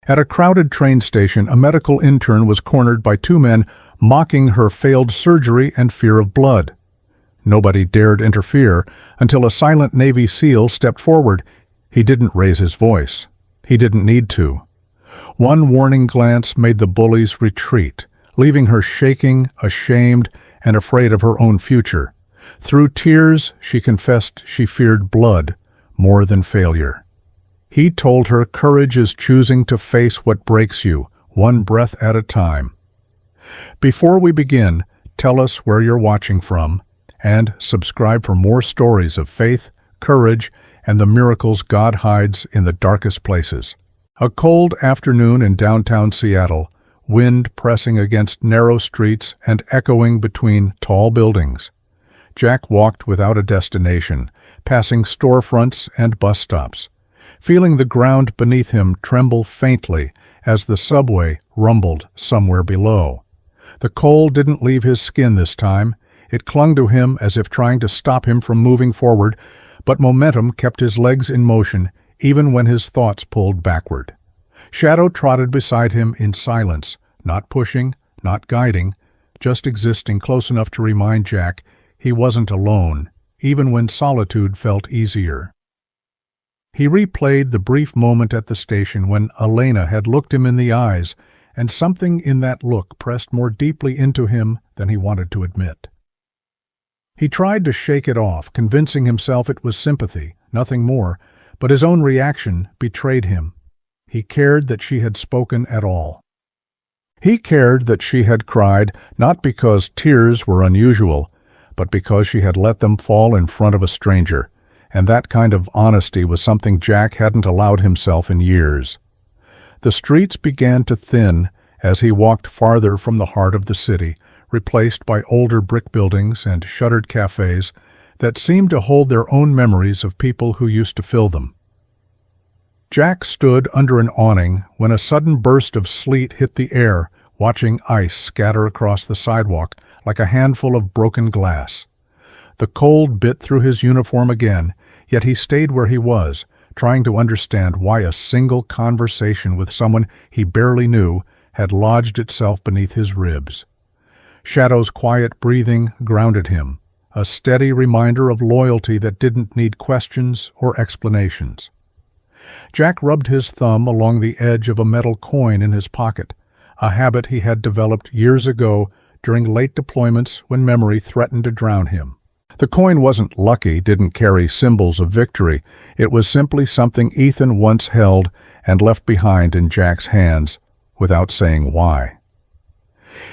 At a crowded train station, a medical intern was cornered by two men mocking her failed surgery and fear of blood. Nobody dared interfere until a silent Navy SEAL stepped forward. He didn't raise his voice. He didn't need to. One warning glance made the bullies retreat, leaving her shaking, ashamed, and afraid of her own future. Through tears, she confessed she feared blood more than failure. He told her courage is choosing to face what breaks you, one breath at a time. Before we begin, tell us where you're watching from, and subscribe for more stories of faith, courage, and the miracles God hides in the darkest places. A cold afternoon in downtown Seattle, wind pressing against narrow streets and echoing between tall buildings. Jack walked without a destination, passing storefronts and bus stops, feeling the ground beneath him tremble faintly as the subway rumbled somewhere below. The cold didn't leave his skin this time. It clung to him as if trying to stop him from moving forward, but momentum kept his legs in motion even when his thoughts pulled backward. Shadow trotted beside him in silence, not pushing, not guiding, just existing close enough to remind Jack he wasn't alone, even when solitude felt easier. He replayed the brief moment at the station when Elena had looked him in the eyes, and something in that look pressed more deeply into him than he wanted to admit. He tried to shake it off, convincing himself it was sympathy, nothing more, but his own reaction betrayed him. He cared that she had spoken at all. He cared that she had cried, not because tears were unusual, but because she had let them fall in front of a stranger, and that kind of honesty was something Jack hadn't allowed himself in years. The streets began to thin as he walked farther from the heart of the city, replaced by older brick buildings and shuttered cafes that seemed to hold their own memories of people who used to fill them. Jack stood under an awning when a sudden burst of sleet hit the air, watching ice scatter across the sidewalk like a handful of broken glass. The cold bit through his uniform again, yet he stayed where he was, trying to understand why a single conversation with someone he barely knew had lodged itself beneath his ribs. Shadow's quiet breathing grounded him, a steady reminder of loyalty that didn't need questions or explanations. Jack rubbed his thumb along the edge of a metal coin in his pocket, a habit he had developed years ago during late deployments when memory threatened to drown him. The coin wasn't lucky, didn't carry symbols of victory. It was simply something Ethan once held and left behind in Jack's hands, without saying why.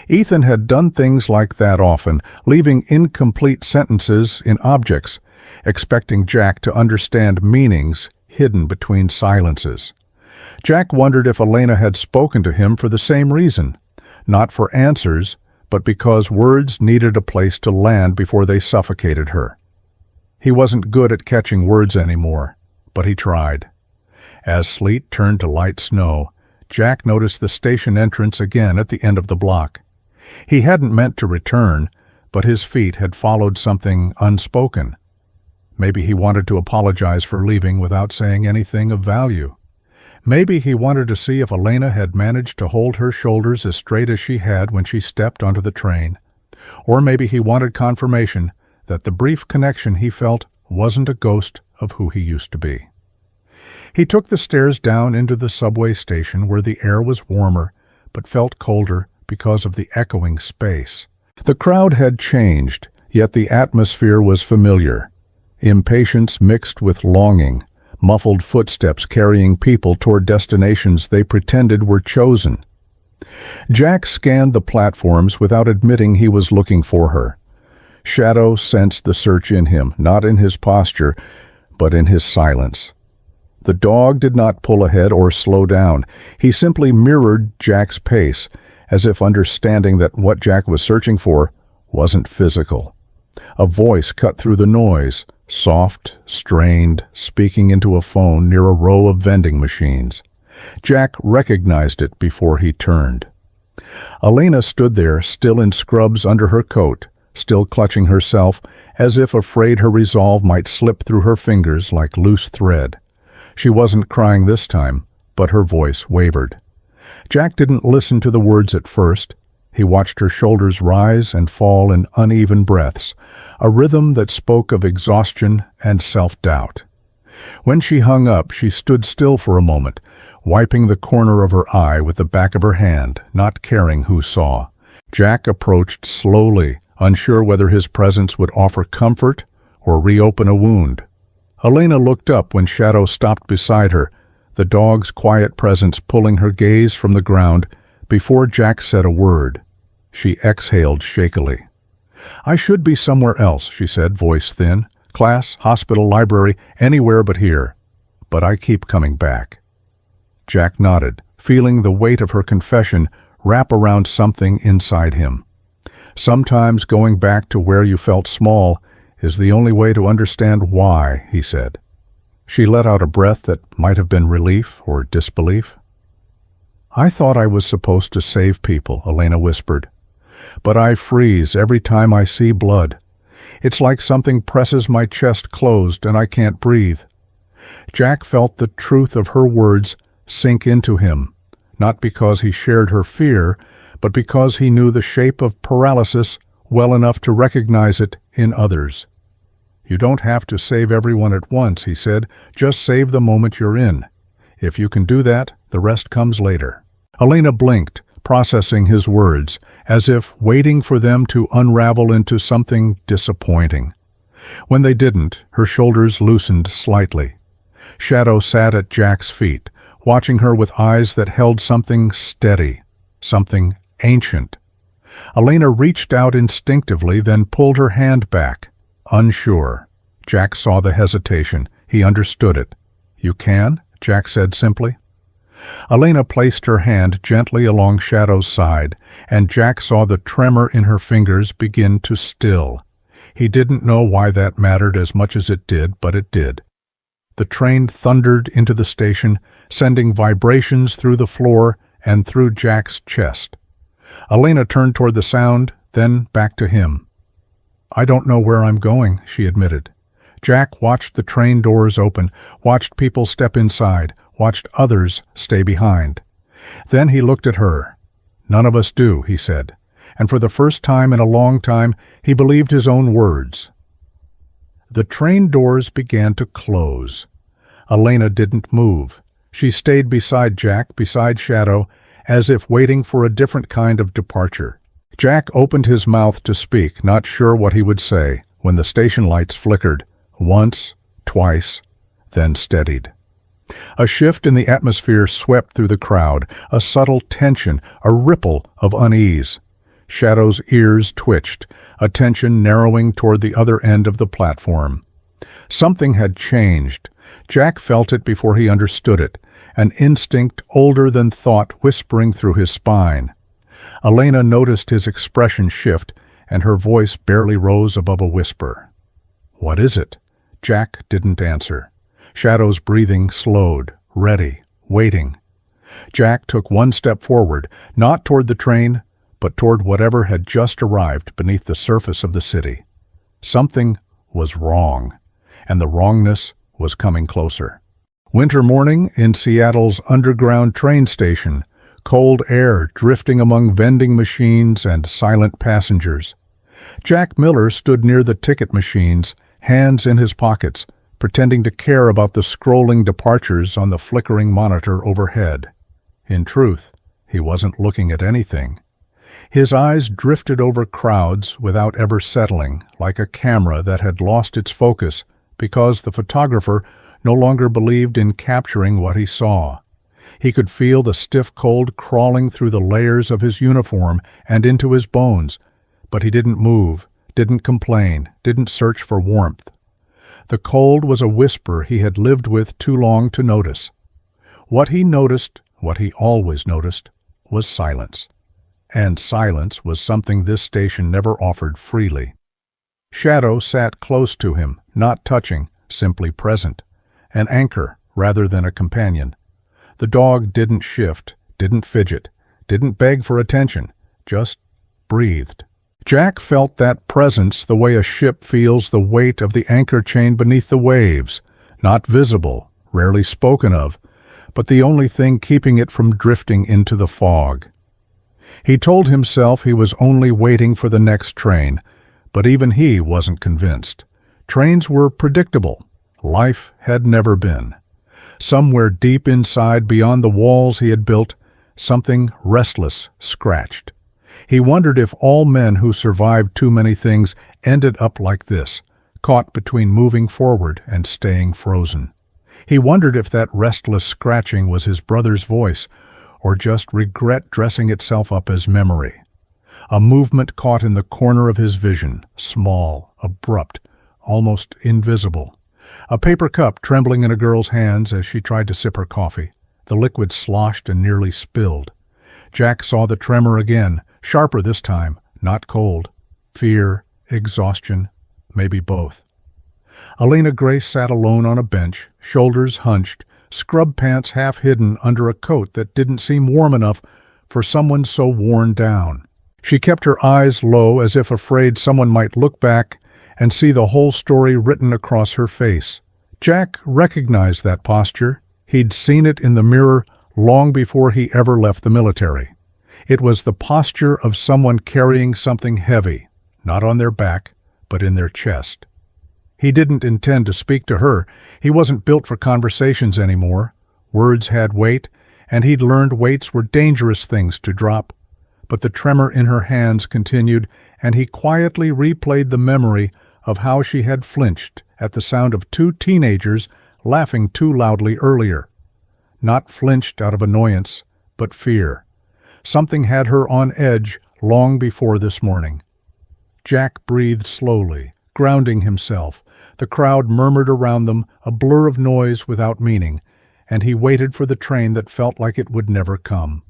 Ethan had done things like that often, leaving incomplete sentences in objects, expecting Jack to understand meanings hidden between silences. Jack wondered if Elena had spoken to him for the same reason, not for answers, but because words needed a place to land before they suffocated her. He wasn't good at catching words anymore, but he tried. As sleet turned to light snow, Jack noticed the station entrance again at the end of the block. He hadn't meant to return, but his feet had followed something unspoken. Maybe he wanted to apologize for leaving without saying anything of value. Maybe he wanted to see if Elena had managed to hold her shoulders as straight as she had when she stepped onto the train. Or maybe he wanted confirmation that the brief connection he felt wasn't a ghost of who he used to be. He took the stairs down into the subway station where the air was warmer but felt colder because of the echoing space. The crowd had changed, yet the atmosphere was familiar. Impatience mixed with longing, muffled footsteps carrying people toward destinations they pretended were chosen. Jack scanned the platforms without admitting he was looking for her. Shadow sensed the search in him, not in his posture, but in his silence. The dog did not pull ahead or slow down. He simply mirrored Jack's pace, as if understanding that what Jack was searching for wasn't physical. A voice cut through the noise, soft, strained, speaking into a phone near a row of vending machines. Jack recognized it before he turned. Elena stood there, still in scrubs under her coat, still clutching herself, as if afraid her resolve might slip through her fingers like loose thread. She wasn't crying this time, but her voice wavered. Jack didn't listen to the words at first. He watched her shoulders rise and fall in uneven breaths, a rhythm that spoke of exhaustion and self-doubt. When she hung up, she stood still for a moment, wiping the corner of her eye with the back of her hand, not caring who saw. Jack approached slowly, unsure whether his presence would offer comfort or reopen a wound. Elena looked up when Shadow stopped beside her, the dog's quiet presence pulling her gaze from the ground before Jack said a word. She exhaled shakily. "I should be somewhere else," she said, voice thin. "Class, hospital, library, anywhere but here. But I keep coming back." Jack nodded, feeling the weight of her confession wrap around something inside him. "Sometimes going back to where you felt small is the only way to understand why," he said. She let out a breath that might have been relief or disbelief. "I thought I was supposed to save people," Elena whispered. "But I freeze every time I see blood. It's like something presses my chest closed and I can't breathe." Jack felt the truth of her words sink into him, not because he shared her fear, but because he knew the shape of paralysis well enough to recognize it in others. "You don't have to save everyone at once," he said. "Just save the moment you're in. If you can do that, the rest comes later." Elena blinked, processing his words, as if waiting for them to unravel into something disappointing. When they didn't, her shoulders loosened slightly. Shadow sat at Jack's feet, watching her with eyes that held something steady, something ancient. Elena reached out instinctively, then pulled her hand back, unsure. Jack saw the hesitation. He understood it. "You can?" Jack said simply. Elena placed her hand gently along Shadow's side, and Jack saw the tremor in her fingers begin to still. He didn't know why that mattered as much as it did, but it did. The train thundered into the station, sending vibrations through the floor and through Jack's chest. Elena turned toward the sound, then back to him. "I don't know where I'm going," she admitted. Jack watched the train doors open, watched people step inside, watched others stay behind. Then he looked at her. "None of us do," he said, and for the first time in a long time he believed his own words. The train doors began to close. Elena didn't move. She stayed beside Jack, beside Shadow, as if waiting for a different kind of departure. Jack opened his mouth to speak, not sure what he would say, when the station lights flickered, once, twice, then steadied. A shift in the atmosphere swept through the crowd, a subtle tension, a ripple of unease. Shadow's ears twitched, attention narrowing toward the other end of the platform. Something had changed. Jack felt it before he understood it, an instinct older than thought whispering through his spine. Elena noticed his expression shift, and her voice barely rose above a whisper. "What is it?" Jack didn't answer. Shadow's breathing slowed, ready, waiting. Jack took one step forward, not toward the train, but toward whatever had just arrived beneath the surface of the city. Something was wrong, and the wrongness was coming closer. Winter morning in Seattle's underground train station, cold air drifting among vending machines and silent passengers. Jack Miller stood near the ticket machines, hands in his pockets, pretending to care about the scrolling departures on the flickering monitor overhead. In truth, he wasn't looking at anything. His eyes drifted over crowds without ever settling, like a camera that had lost its focus because the photographer no longer believed in capturing what he saw. He could feel the stiff cold crawling through the layers of his uniform and into his bones, but he didn't move, didn't complain, didn't search for warmth. The cold was a whisper he had lived with too long to notice. What he noticed, what he always noticed, was silence. And silence was something this station never offered freely. Shadow sat close to him, not touching, simply present. An anchor rather than a companion. The dog didn't shift, didn't fidget, didn't beg for attention, just breathed. Jack felt that presence the way a ship feels the weight of the anchor chain beneath the waves, not visible, rarely spoken of, but the only thing keeping it from drifting into the fog. He told himself he was only waiting for the next train, but even he wasn't convinced. Trains were predictable. Life had never been. Somewhere deep inside, beyond the walls he had built, something restless scratched. He wondered if all men who survived too many things ended up like this, caught between moving forward and staying frozen. He wondered if that restless scratching was his brother's voice, or just regret dressing itself up as memory. A movement caught in the corner of his vision, small, abrupt, almost invisible. A paper cup trembling in a girl's hands as she tried to sip her coffee. The liquid sloshed and nearly spilled. Jack saw the tremor again, sharper this time, not cold. Fear, exhaustion, maybe both. Elena Grace sat alone on a bench, shoulders hunched, scrub pants half hidden under a coat that didn't seem warm enough for someone so worn down. She kept her eyes low as if afraid someone might look back and see the whole story written across her face. Jack recognized that posture. He'd seen it in the mirror long before he ever left the military. It was the posture of someone carrying something heavy, not on their back, but in their chest. He didn't intend to speak to her. He wasn't built for conversations anymore. Words had weight, and he'd learned weights were dangerous things to drop. But the tremor in her hands continued, and he quietly replayed the memory of how she had flinched at the sound of two teenagers laughing too loudly earlier. Not flinched out of annoyance, but fear. Something had her on edge long before this morning. Jack breathed slowly, grounding himself. The crowd murmured around them, a blur of noise without meaning, and he waited for the train that felt like it would never come.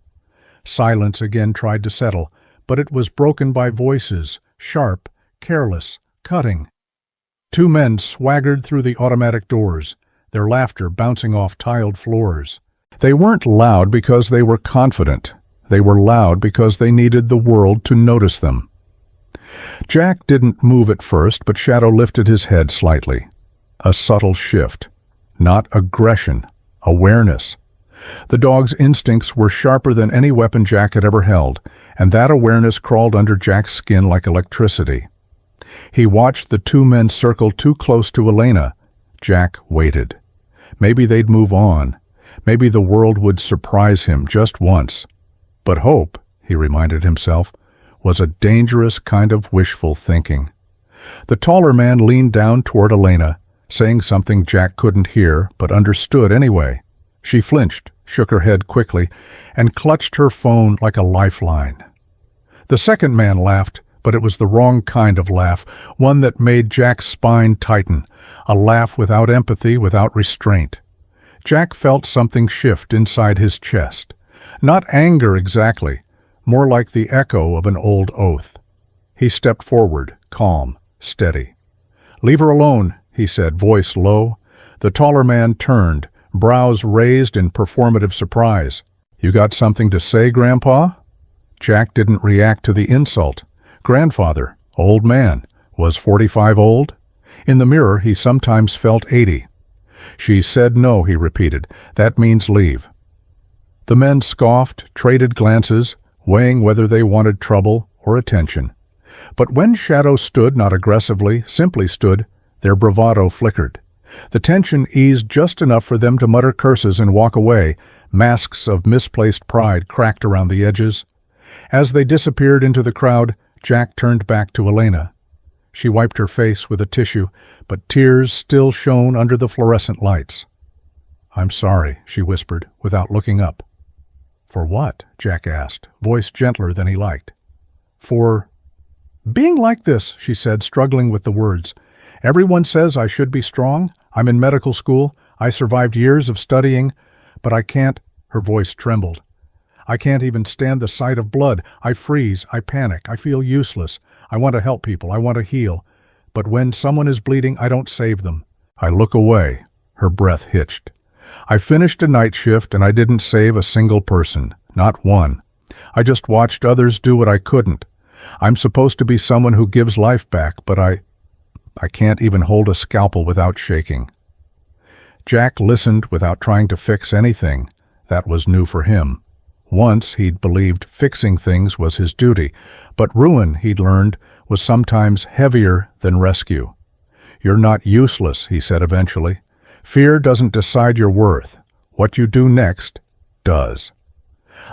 Silence again tried to settle, but it was broken by voices, sharp, careless, cutting. Two men swaggered through the automatic doors, their laughter bouncing off tiled floors. They weren't loud because they were confident. They were loud because they needed the world to notice them. Jack didn't move at first, but Shadow lifted his head slightly. A subtle shift. Not aggression, awareness. The dog's instincts were sharper than any weapon Jack had ever held, and that awareness crawled under Jack's skin like electricity. He watched the two men circle too close to Elena. Jack waited. Maybe they'd move on. Maybe the world would surprise him just once. But hope, he reminded himself, was a dangerous kind of wishful thinking. The taller man leaned down toward Elena, saying something Jack couldn't hear, but understood anyway. She flinched, shook her head quickly, and clutched her phone like a lifeline. The second man laughed, but it was the wrong kind of laugh, one that made Jack's spine tighten, a laugh without empathy, without restraint. Jack felt something shift inside his chest. Not anger exactly, more like the echo of an old oath. He stepped forward, calm, steady. "Leave her alone," he said, voice low. The taller man turned, brows raised in performative surprise. "You got something to say, Grandpa?" Jack didn't react to the insult. Grandfather, old man, was 45 old? In the mirror, he sometimes felt 80. "She said no," he repeated. "That means leave." The men scoffed, traded glances, weighing whether they wanted trouble or attention. But when Shadow stood, not aggressively, simply stood, their bravado flickered. The tension eased just enough for them to mutter curses and walk away. Masks of misplaced pride cracked around the edges. As they disappeared into the crowd, Jack turned back to Elena. She wiped her face with a tissue, but tears still shone under the fluorescent lights. "I'm sorry," she whispered, without looking up. "For what?" Jack asked, voice gentler than he liked. "For being like this," she said, struggling with the words. "Everyone says I should be strong. I'm in medical school. I survived years of studying, but I can't—" her voice trembled. "I can't even stand the sight of blood. I freeze. I panic. I feel useless. I want to help people. I want to heal. But when someone is bleeding, I don't save them. I look away." Her breath hitched. "I finished a night shift and I didn't save a single person. Not one. I just watched others do what I couldn't. I'm supposed to be someone who gives life back, but I can't even hold a scalpel without shaking." Jack listened without trying to fix anything, That was new for him. Once he'd believed fixing things was his duty, but ruin, he'd learned, was sometimes heavier than rescue. "You're not useless," he said eventually. "Fear doesn't decide your worth. What you do next does."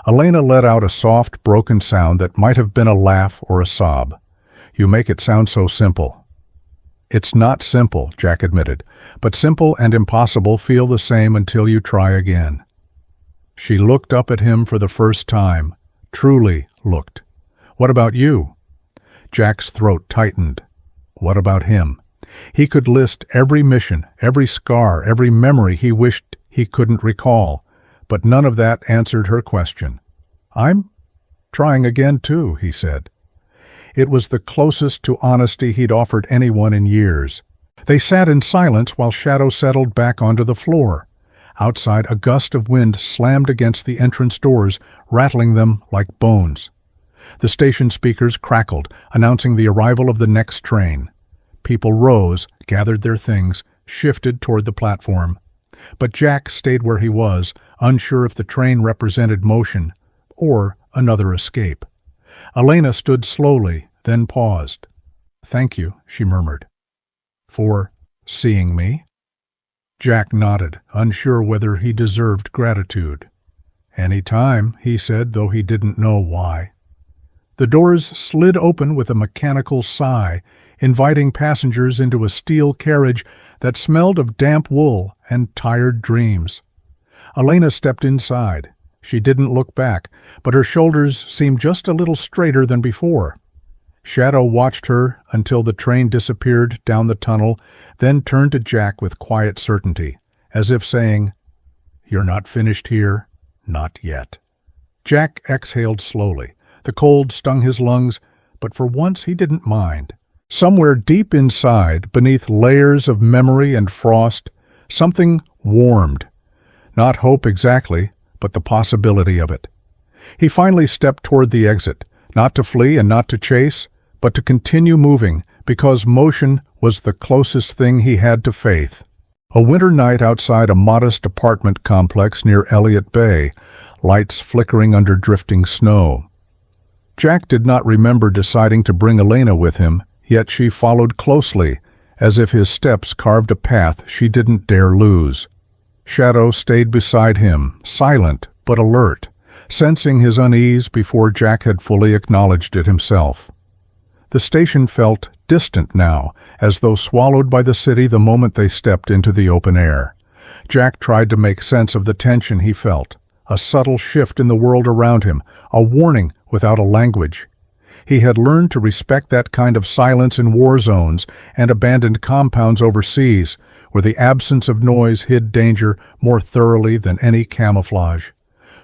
Elena let out a soft, broken sound that might have been a laugh or a sob. "You make it sound so simple." "It's not simple," Jack admitted, "but simple and impossible feel the same until you try again." She looked up at him for the first time, truly looked. "What about you?" Jack's throat tightened. What about him? He could list every mission, every scar, every memory he wished he couldn't recall, but none of that answered her question. "I'm trying again too," he said. It was the closest to honesty he'd offered anyone in years. They sat in silence while Shadow settled back onto the floor. Outside, a gust of wind slammed against the entrance doors, rattling them like bones. The station speakers crackled, announcing the arrival of the next train. People rose, gathered their things, shifted toward the platform. But Jack stayed where he was, unsure if the train represented motion or another escape. Elena stood slowly, then paused. "Thank you," she murmured. "For seeing me?" Jack nodded, unsure whether he deserved gratitude. "Any time," he said, though he didn't know why. The doors slid open with a mechanical sigh, inviting passengers into a steel carriage that smelled of damp wool and tired dreams. Elena stepped inside. She didn't look back, but her shoulders seemed just a little straighter than before. Shadow watched her until the train disappeared down the tunnel, then turned to Jack with quiet certainty, as if saying, "You're not finished here, not yet." Jack exhaled slowly. The cold stung his lungs, but for once he didn't mind. Somewhere deep inside, beneath layers of memory and frost, something warmed. Not hope exactly, but the possibility of it. He finally stepped toward the exit, not to flee and not to chase, but to continue moving, because motion was the closest thing he had to faith. A winter night outside a modest apartment complex near Elliott Bay, lights flickering under drifting snow. Jack did not remember deciding to bring Elena with him, yet she followed closely, as if his steps carved a path she didn't dare lose. Shadow stayed beside him, silent but alert, sensing his unease before Jack had fully acknowledged it himself. The station felt distant now, as though swallowed by the city the moment they stepped into the open air. Jack tried to make sense of the tension he felt, a subtle shift in the world around him, a warning without a language. He had learned to respect that kind of silence in war zones and abandoned compounds overseas, where the absence of noise hid danger more thoroughly than any camouflage.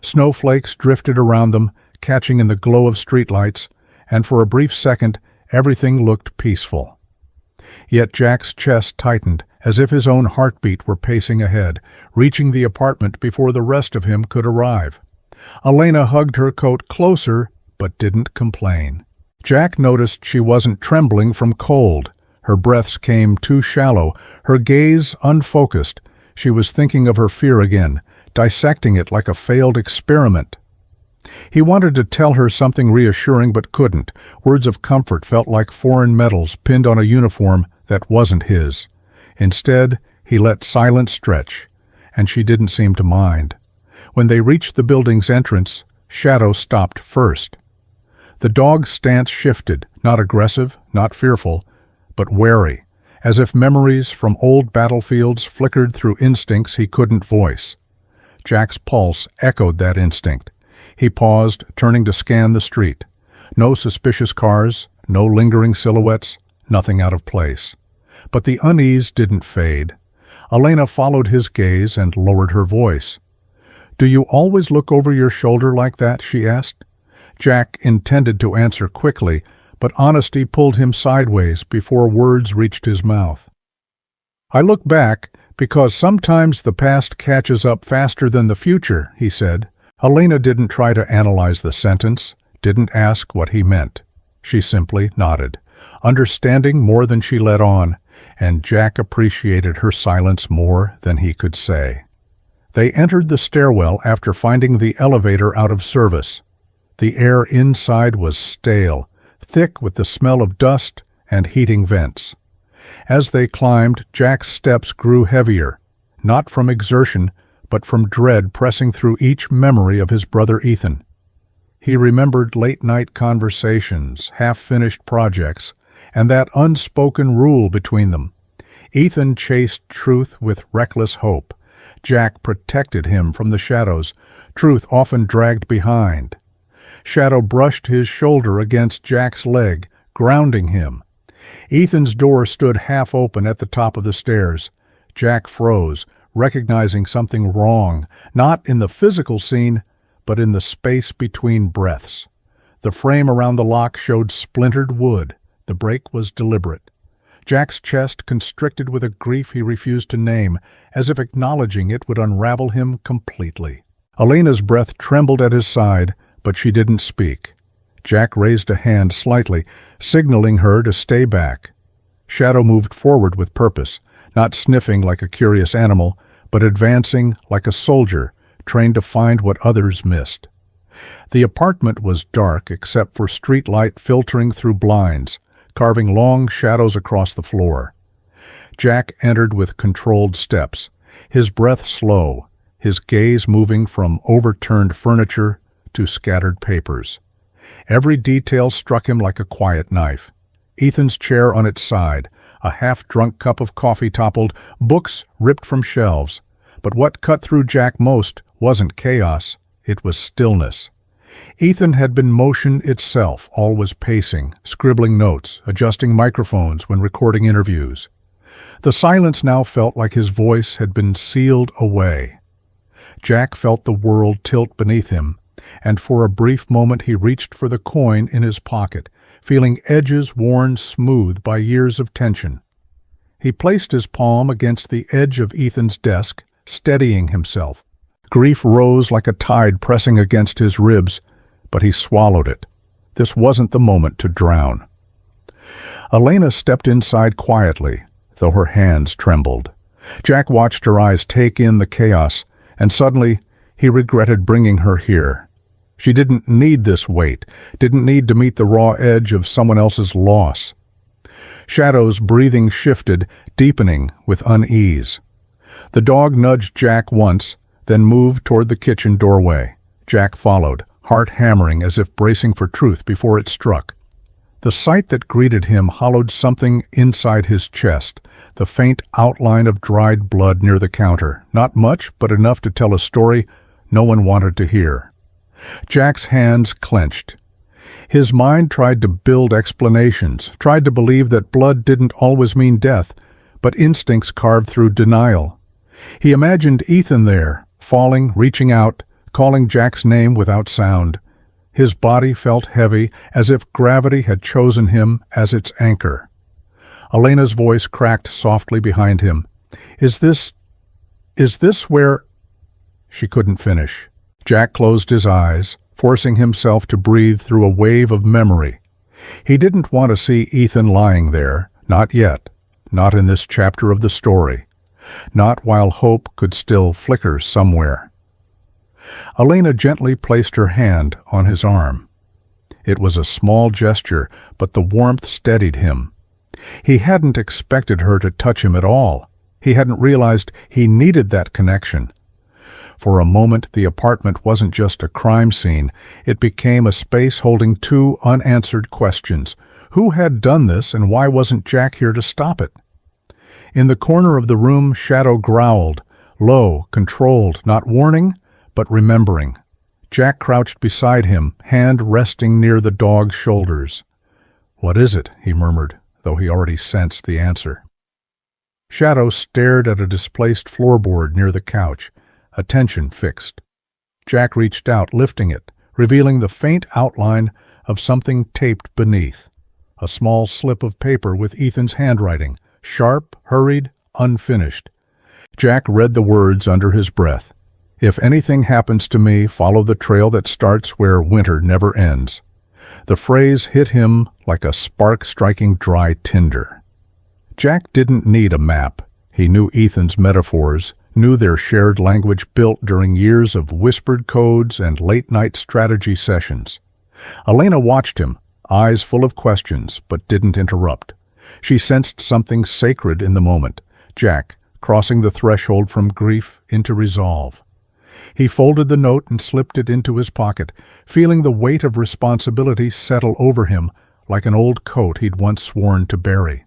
Snowflakes drifted around them, catching in the glow of streetlights, and for a brief second everything looked peaceful. Yet Jack's chest tightened, as if his own heartbeat were pacing ahead, reaching the apartment before the rest of him could arrive. Elena hugged her coat closer, but didn't complain. Jack noticed she wasn't trembling from cold. Her breaths came too shallow, her gaze unfocused. She was thinking of her fear again, dissecting it like a failed experiment. He wanted to tell her something reassuring but couldn't. Words of comfort felt like foreign medals pinned on a uniform that wasn't his. Instead, he let silence stretch, and she didn't seem to mind. When they reached the building's entrance, Shadow stopped first. The dog's stance shifted, not aggressive, not fearful, but wary, as if memories from old battlefields flickered through instincts he couldn't voice. Jack's pulse echoed that instinct. He paused, turning to scan the street. No suspicious cars, no lingering silhouettes, nothing out of place. But the unease didn't fade. Elena followed his gaze and lowered her voice. "Do you always look over your shoulder like that?" she asked. Jack intended to answer quickly, but honesty pulled him sideways before words reached his mouth. "I look back because sometimes the past catches up faster than the future," he said. Elena didn't try to analyze the sentence, didn't ask what he meant. She simply nodded, understanding more than she let on, and Jack appreciated her silence more than he could say. They entered the stairwell after finding the elevator out of service. The air inside was stale, thick with the smell of dust and heating vents. As they climbed, Jack's steps grew heavier, not from exertion, but from dread pressing through each memory of his brother Ethan. He remembered late-night conversations, half-finished projects, and that unspoken rule between them. Ethan chased truth with reckless hope. Jack protected him from the shadows, truth often dragged behind. Shadow brushed his shoulder against Jack's leg, grounding him. Ethan's door stood half open at the top of the stairs. Jack froze, recognizing something wrong, not in the physical scene, but in the space between breaths. The frame around the lock showed splintered wood. The break was deliberate. Jack's chest constricted with a grief he refused to name, as if acknowledging it would unravel him completely. Elena's breath trembled at his side, but she didn't speak. Jack raised a hand slightly, signaling her to stay back. Shadow moved forward with purpose, not sniffing like a curious animal, but advancing like a soldier, trained to find what others missed. The apartment was dark except for street light filtering through blinds, carving long shadows across the floor. Jack entered with controlled steps, his breath slow, his gaze moving from overturned furniture to scattered papers. Every detail struck him like a quiet knife. Ethan's chair on its side, a half-drunk cup of coffee toppled, books ripped from shelves. But what cut through Jack most wasn't chaos, it was stillness. Ethan had been motion itself, always pacing, scribbling notes, adjusting microphones when recording interviews. The silence now felt like his voice had been sealed away. Jack felt the world tilt beneath him, and for a brief moment he reached for the coin in his pocket, feeling edges worn smooth by years of tension. He placed his palm against the edge of Ethan's desk, steadying himself. Grief rose like a tide pressing against his ribs, but he swallowed it. This wasn't the moment to drown. Elena stepped inside quietly, though her hands trembled. Jack watched her eyes take in the chaos, and suddenly he regretted bringing her here. She didn't need this weight, didn't need to meet the raw edge of someone else's loss. Shadow's breathing shifted, deepening with unease. The dog nudged Jack once, then moved toward the kitchen doorway. Jack followed, heart hammering as if bracing for truth before it struck. The sight that greeted him hollowed something inside his chest, the faint outline of dried blood near the counter. Not much, but enough to tell a story no one wanted to hear. Jack's hands clenched. His mind tried to build explanations, tried to believe that blood didn't always mean death, but instincts carved through denial. He imagined Ethan there, falling, reaching out, calling Jack's name without sound. His body felt heavy, as if gravity had chosen him as its anchor. Elena's voice cracked softly behind him. Is this where—" She couldn't finish. Jack closed his eyes, forcing himself to breathe through a wave of memory. He didn't want to see Ethan lying there, not yet, not in this chapter of the story, not while hope could still flicker somewhere. Elena gently placed her hand on his arm. It was a small gesture, but the warmth steadied him. He hadn't expected her to touch him at all. He hadn't realized he needed that connection. For a moment, the apartment wasn't just a crime scene. It became a space holding two unanswered questions. Who had done this, and why wasn't Jack here to stop it? In the corner of the room, Shadow growled, low, controlled, not warning, but remembering. Jack crouched beside him, hand resting near the dog's shoulders. "What is it?" he murmured, though he already sensed the answer. Shadow stared at a displaced floorboard near the couch, attention fixed. Jack reached out, lifting it, revealing the faint outline of something taped beneath. A small slip of paper with Ethan's handwriting, sharp, hurried, unfinished. Jack read the words under his breath. "If anything happens to me, follow the trail that starts where winter never ends." The phrase hit him like a spark striking dry tinder. Jack didn't need a map. He knew Ethan's metaphors, knew their shared language built during years of whispered codes and late-night strategy sessions. Elena watched him, eyes full of questions, but didn't interrupt. She sensed something sacred in the moment, Jack crossing the threshold from grief into resolve. He folded the note and slipped it into his pocket, feeling the weight of responsibility settle over him like an old coat he'd once sworn to bury.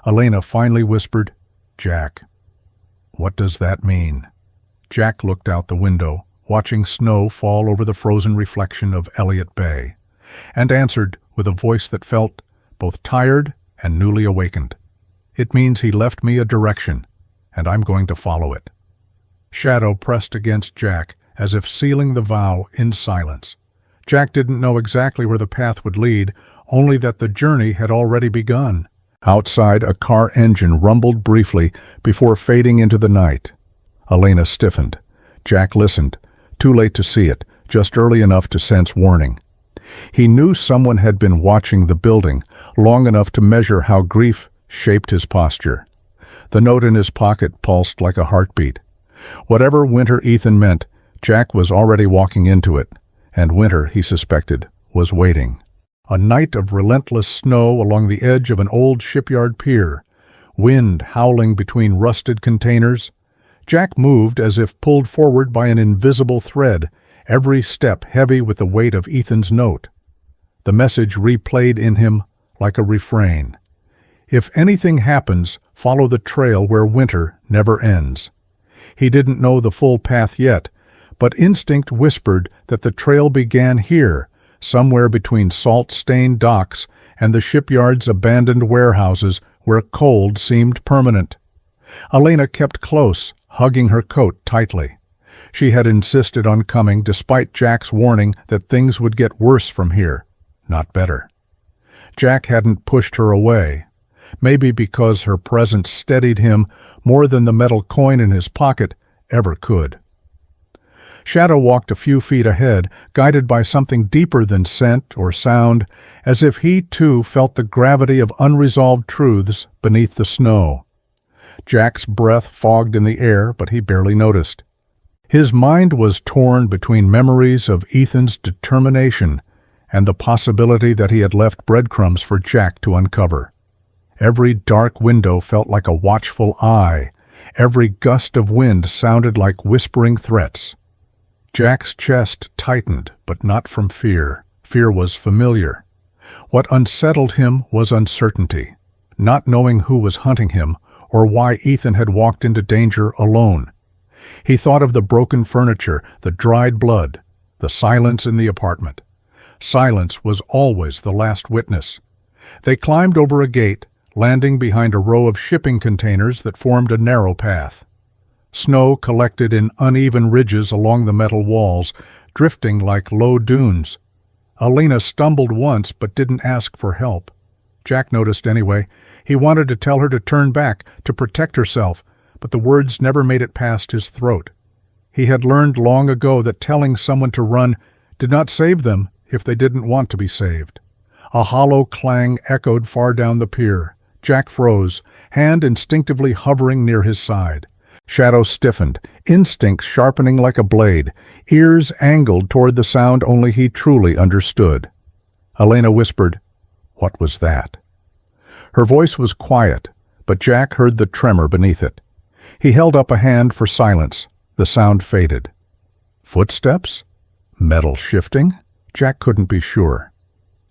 Elena finally whispered, "Jack, what does that mean?" Jack looked out the window, watching snow fall over the frozen reflection of Elliott Bay, and answered with a voice that felt both tired and newly awakened. "It means he left me a direction, and I'm going to follow it." Shadow pressed against Jack, as if sealing the vow in silence. Jack didn't know exactly where the path would lead, only that the journey had already begun. Outside, a car engine rumbled briefly before fading into the night. Elena stiffened. Jack listened, too late to see it, just early enough to sense warning. He knew someone had been watching the building, long enough to measure how grief shaped his posture. The note in his pocket pulsed like a heartbeat. Whatever Winter Ethan meant, Jack was already walking into it, and Winter, he suspected, was waiting. A night of relentless snow along the edge of an old shipyard pier, wind howling between rusted containers. Jack moved as if pulled forward by an invisible thread, every step heavy with the weight of Ethan's note. The message replayed in him like a refrain. If anything happens, follow the trail where winter never ends. He didn't know the full path yet, but instinct whispered that the trail began here, somewhere between salt-stained docks and the shipyard's abandoned warehouses where cold seemed permanent. Elena kept close, hugging her coat tightly. She had insisted on coming despite Jack's warning that things would get worse from here, not better. Jack hadn't pushed her away, maybe because her presence steadied him more than the metal coin in his pocket ever could. Shadow walked a few feet ahead, guided by something deeper than scent or sound, as if he too felt the gravity of unresolved truths beneath the snow. Jack's breath fogged in the air, but he barely noticed. His mind was torn between memories of Ethan's determination and the possibility that he had left breadcrumbs for Jack to uncover. Every dark window felt like a watchful eye. Every gust of wind sounded like whispering threats. Jack's chest tightened, but not from fear. Fear was familiar. What unsettled him was uncertainty, not knowing who was hunting him or why Ethan had walked into danger alone. He thought of the broken furniture, the dried blood, the silence in the apartment. Silence was always the last witness. They climbed over a gate, landing behind a row of shipping containers that formed a narrow path. Snow collected in uneven ridges along the metal walls, drifting like low dunes. Elena stumbled once but didn't ask for help. Jack noticed anyway. He wanted to tell her to turn back, to protect herself, but the words never made it past his throat. He had learned long ago that telling someone to run did not save them if they didn't want to be saved. A hollow clang echoed far down the pier. Jack froze, hand instinctively hovering near his side. Shadow stiffened, instinct sharpening like a blade, ears angled toward the sound only he truly understood. Elena whispered, "What was that?" Her voice was quiet, but Jack heard the tremor beneath it. He held up a hand for silence. The sound faded. Footsteps? Metal shifting? Jack couldn't be sure.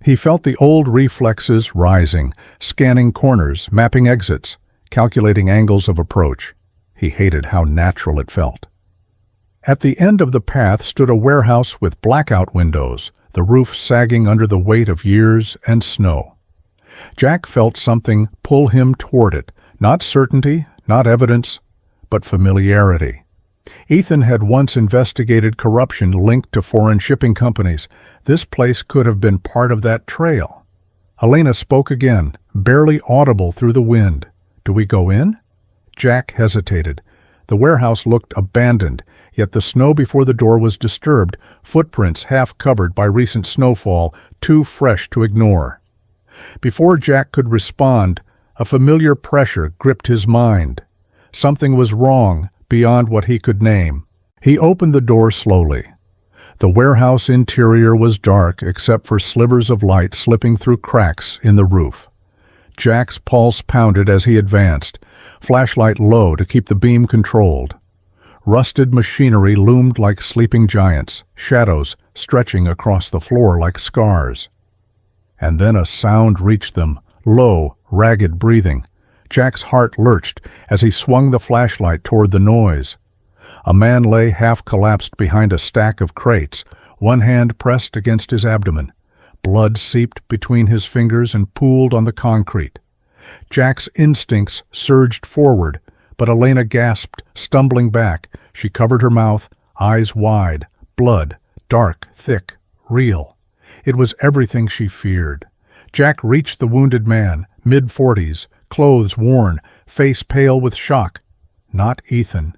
He felt the old reflexes rising, scanning corners, mapping exits, calculating angles of approach. He hated how natural it felt. At the end of the path stood a warehouse with blackout windows, the roof sagging under the weight of years and snow. Jack felt something pull him toward it, not certainty, not evidence, but familiarity. Ethan had once investigated corruption linked to foreign shipping companies. This place could have been part of that trail. Elena spoke again, barely audible through the wind. "Do we go in?" Jack hesitated. The warehouse looked abandoned, yet the snow before the door was disturbed, footprints half covered by recent snowfall, too fresh to ignore. Before Jack could respond, a familiar pressure gripped his mind. Something was wrong, beyond what he could name. He opened the door slowly. The warehouse interior was dark except for slivers of light slipping through cracks in the roof. Jack's pulse pounded as he advanced, flashlight low to keep the beam controlled. Rusted machinery loomed like sleeping giants, shadows stretching across the floor like scars. And then a sound reached them, low, ragged breathing. Jack's heart lurched as he swung the flashlight toward the noise. A man lay half-collapsed behind a stack of crates, one hand pressed against his abdomen. Blood seeped between his fingers and pooled on the concrete. Jack's instincts surged forward, but Elena gasped, stumbling back. She covered her mouth, eyes wide, blood, dark, thick, real. It was everything she feared. Jack reached the wounded man, mid-40s, clothes worn, face pale with shock. Not Ethan.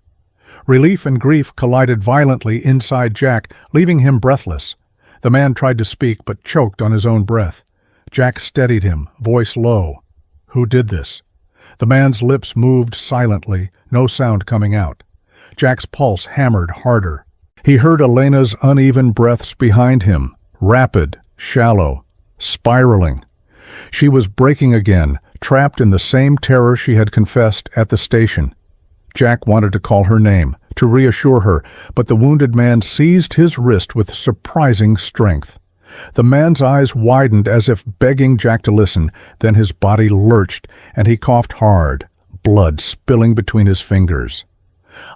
Relief and grief collided violently inside Jack, leaving him breathless. The man tried to speak, but choked on his own breath. Jack steadied him, voice low. Who did this? The man's lips moved silently, no sound coming out. Jack's pulse hammered harder. He heard Elena's uneven breaths behind him, rapid, shallow, spiraling. She was breaking again, trapped in the same terror she had confessed at the station. Jack wanted to call her name, to reassure her, but the wounded man seized his wrist with surprising strength. The man's eyes widened as if begging Jack to listen, then his body lurched, and he coughed hard, blood spilling between his fingers.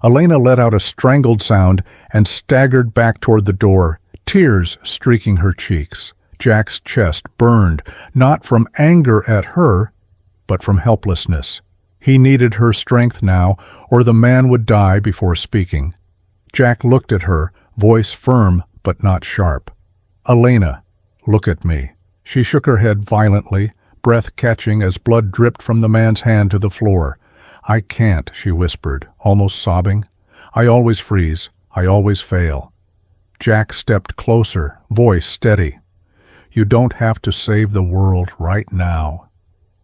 Elena let out a strangled sound and staggered back toward the door, tears streaking her cheeks. Jack's chest burned, not from anger at her, but from helplessness. He needed her strength now, or the man would die before speaking. Jack looked at her, voice firm but not sharp. "Elena, look at me." She shook her head violently, breath catching as blood dripped from the man's hand to the floor. "I can't," she whispered, almost sobbing. "I always freeze. I always fail." Jack stepped closer, voice steady. "You don't have to save the world right now.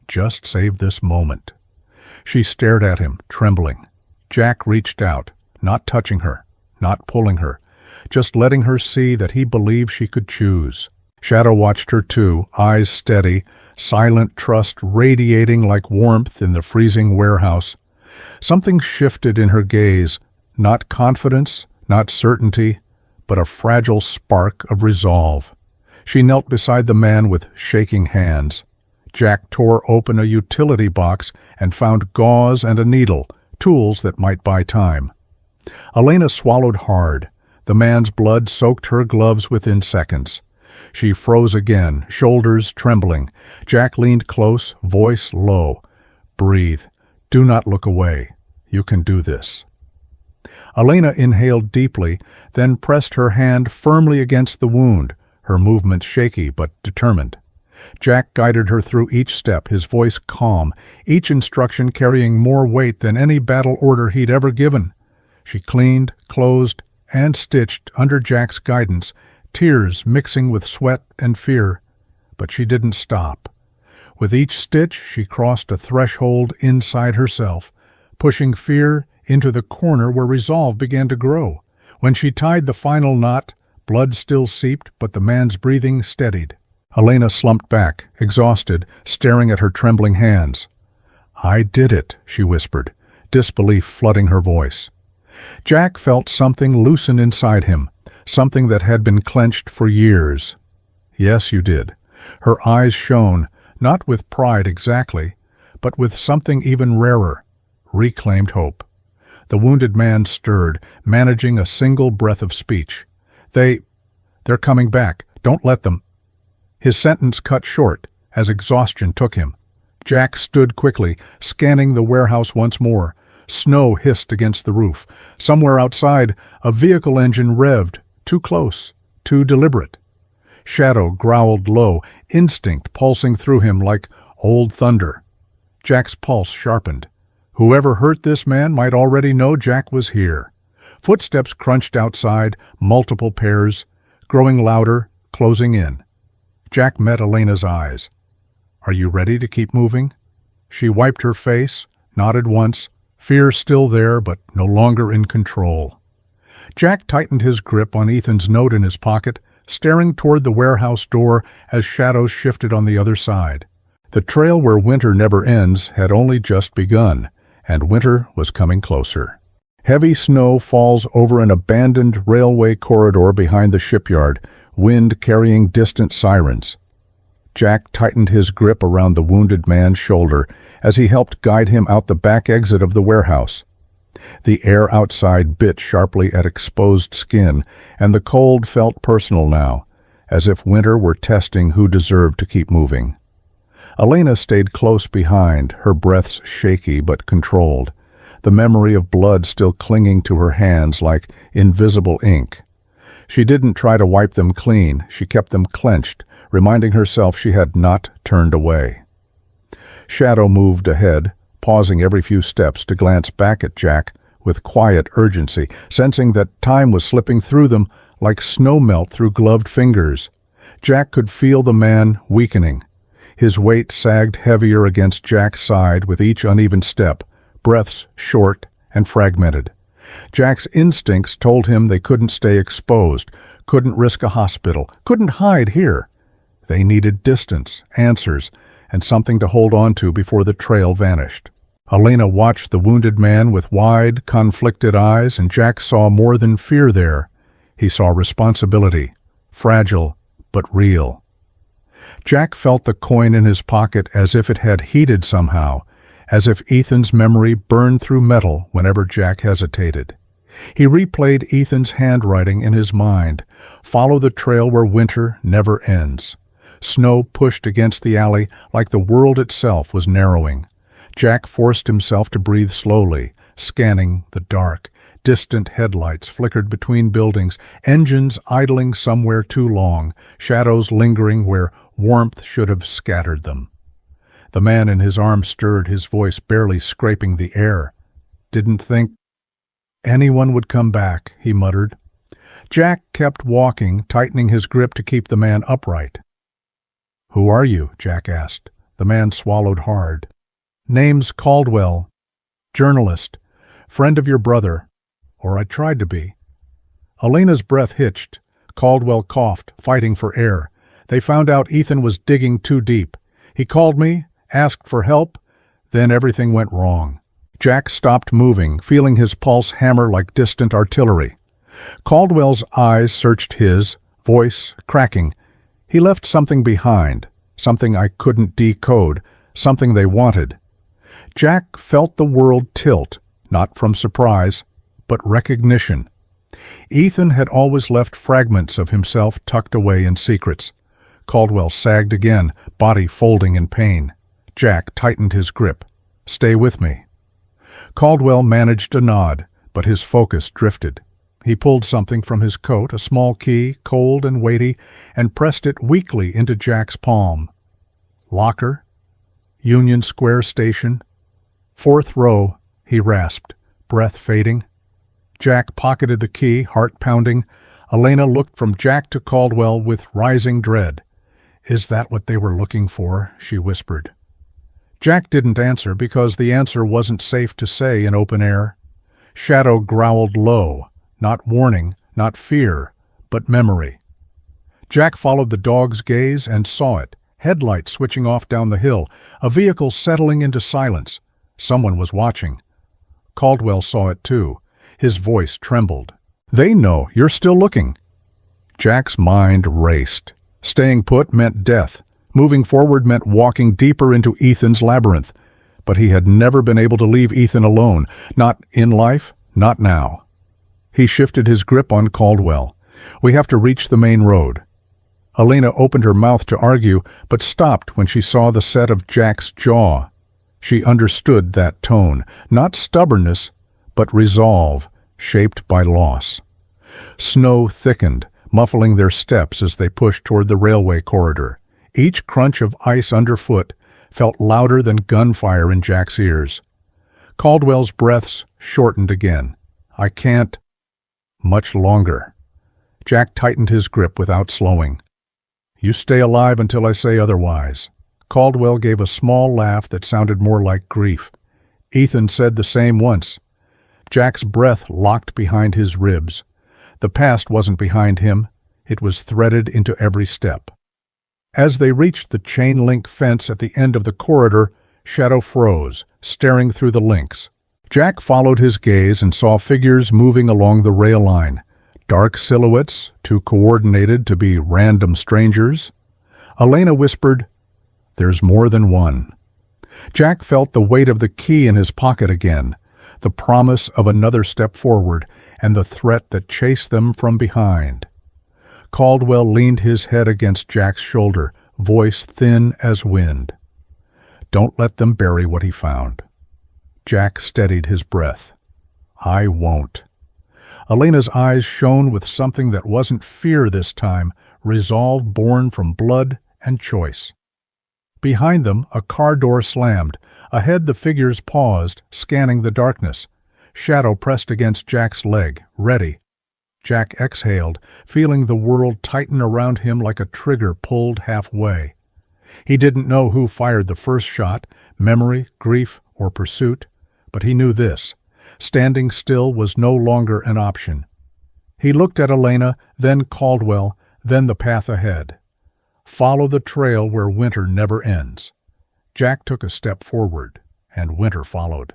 Just save this moment." She stared at him, trembling. Jack reached out, not touching her, not pulling her, just letting her see that he believed she could choose. Shadow watched her too, eyes steady, silent trust radiating like warmth in the freezing warehouse. Something shifted in her gaze, not confidence, not certainty, but a fragile spark of resolve. She knelt beside the man with shaking hands. Jack tore open a utility box and found gauze and a needle, tools that might buy time. Elena swallowed hard. The man's blood soaked her gloves within seconds. She froze again, shoulders trembling. Jack leaned close, voice low. "Breathe. Do not look away. You can do this." Elena inhaled deeply, then pressed her hand firmly against the wound, her movements shaky but determined. Jack guided her through each step, his voice calm, each instruction carrying more weight than any battle order he'd ever given. She cleaned, closed, and stitched under Jack's guidance, tears mixing with sweat and fear. But she didn't stop. With each stitch, she crossed a threshold inside herself, pushing fear into the corner where resolve began to grow. When she tied the final knot, blood still seeped, but the man's breathing steadied. Elena slumped back, exhausted, staring at her trembling hands. "I did it," she whispered, disbelief flooding her voice. Jack felt something loosen inside him, something that had been clenched for years. "Yes, you did." Her eyes shone, not with pride exactly, but with something even rarer, reclaimed hope. The wounded man stirred, managing a single breath of speech. They're coming back. Don't let them." His sentence cut short as exhaustion took him. Jack stood quickly, scanning the warehouse once more. Snow hissed against the roof. Somewhere outside, a vehicle engine revved, too close, too deliberate. Shadow growled low, instinct pulsing through him like old thunder. Jack's pulse sharpened. Whoever hurt this man might already know Jack was here. Footsteps crunched outside, multiple pairs, growing louder, closing in. Jack met Elena's eyes. "Are you ready to keep moving?" She wiped her face, nodded once, Fear still there, but no longer in control. Jack tightened his grip on Ethan's note in his pocket, staring toward the warehouse door as shadows shifted on the other side. The trail where winter never ends had only just begun, and winter was coming closer. Heavy snow falls over an abandoned railway corridor behind the shipyard, wind carrying distant sirens. Jack tightened his grip around the wounded man's shoulder as he helped guide him out the back exit of the warehouse. The air outside bit sharply at exposed skin, and the cold felt personal now, as if winter were testing who deserved to keep moving. Elena stayed close behind, her breaths shaky but controlled, the memory of blood still clinging to her hands like invisible ink. She didn't try to wipe them clean, she kept them clenched, reminding herself she had not turned away. Shadow moved ahead, pausing every few steps to glance back at Jack with quiet urgency, sensing that time was slipping through them like snow melt through gloved fingers. Jack could feel the man weakening. His weight sagged heavier against Jack's side with each uneven step, breaths short and fragmented. Jack's instincts told him they couldn't stay exposed, couldn't risk a hospital, couldn't hide here. They needed distance, answers, and something to hold on to before the trail vanished. Elena watched the wounded man with wide, conflicted eyes, and Jack saw more than fear there. He saw responsibility, fragile but real. Jack felt the coin in his pocket as if it had heated somehow, as if Ethan's memory burned through metal whenever Jack hesitated. He replayed Ethan's handwriting in his mind, "Follow the trail where winter never ends." Snow pushed against the alley like the world itself was narrowing. Jack forced himself to breathe slowly, scanning the dark. Distant headlights flickered between buildings, engines idling somewhere too long, shadows lingering where warmth should have scattered them. The man in his arms stirred, his voice barely scraping the air. "Didn't think anyone would come back," he muttered. Jack kept walking, tightening his grip to keep the man upright. "Who are you?" Jack asked. The man swallowed hard. "Name's Caldwell. Journalist. Friend of your brother. Or I tried to be." Elena's breath hitched. Caldwell coughed, fighting for air. "They found out Ethan was digging too deep. He called me, asked for help, then everything went wrong." Jack stopped moving, feeling his pulse hammer like distant artillery. Caldwell's eyes searched his, voice cracking. "He left something behind, something I couldn't decode, something they wanted." Jack felt the world tilt, not from surprise, but recognition. Ethan had always left fragments of himself tucked away in secrets. Caldwell sagged again, body folding in pain. Jack tightened his grip. "Stay with me." Caldwell managed a nod, but his focus drifted. He pulled something from his coat, a small key, cold and weighty, and pressed it weakly into Jack's palm. "Locker? Union Square Station? 4th row," he rasped, breath fading. Jack pocketed the key, heart pounding. Elena looked from Jack to Caldwell with rising dread. "Is that what they were looking for?" she whispered. Jack didn't answer because the answer wasn't safe to say in open air. Shadow growled low, not warning, not fear, but memory. Jack followed the dog's gaze and saw it, headlights switching off down the hill, a vehicle settling into silence. Someone was watching. Caldwell saw it too. His voice trembled. "They know you're still looking." Jack's mind raced. Staying put meant death. Moving forward meant walking deeper into Ethan's labyrinth. But he had never been able to leave Ethan alone. Not in life, not now. He shifted his grip on Caldwell. "We have to reach the main road." Elena opened her mouth to argue, but stopped when she saw the set of Jack's jaw. She understood that tone, not stubbornness, but resolve, shaped by loss. Snow thickened, muffling their steps as they pushed toward the railway corridor. Each crunch of ice underfoot felt louder than gunfire in Jack's ears. Caldwell's breaths shortened again. "I can't." Much longer. Jack tightened his grip without slowing. "You stay alive until I say otherwise." Caldwell gave a small laugh that sounded more like grief. Ethan said the same once. Jack's breath locked behind his ribs. The past wasn't behind him. It was threaded into every step. As they reached the chain-link fence at the end of the corridor, Shadow froze, staring through the links. Jack followed his gaze and saw figures moving along the rail line. Dark silhouettes, too coordinated to be random strangers. Elena whispered, "There's more than one." Jack felt the weight of the key in his pocket again, the promise of another step forward, and the threat that chased them from behind. Caldwell leaned his head against Jack's shoulder, voice thin as wind. "Don't let them bury what he found." Jack steadied his breath. "I won't." Elena's eyes shone with something that wasn't fear this time, resolve born from blood and choice. Behind them, a car door slammed. Ahead, the figures paused, scanning the darkness. Shadow pressed against Jack's leg, ready. Jack exhaled, feeling the world tighten around him like a trigger pulled halfway. He didn't know who fired the first shot, memory, grief, or pursuit, but he knew this. Standing still was no longer an option. He looked at Elena, then Caldwell, then the path ahead. Follow the trail where winter never ends. Jack took a step forward, and winter followed.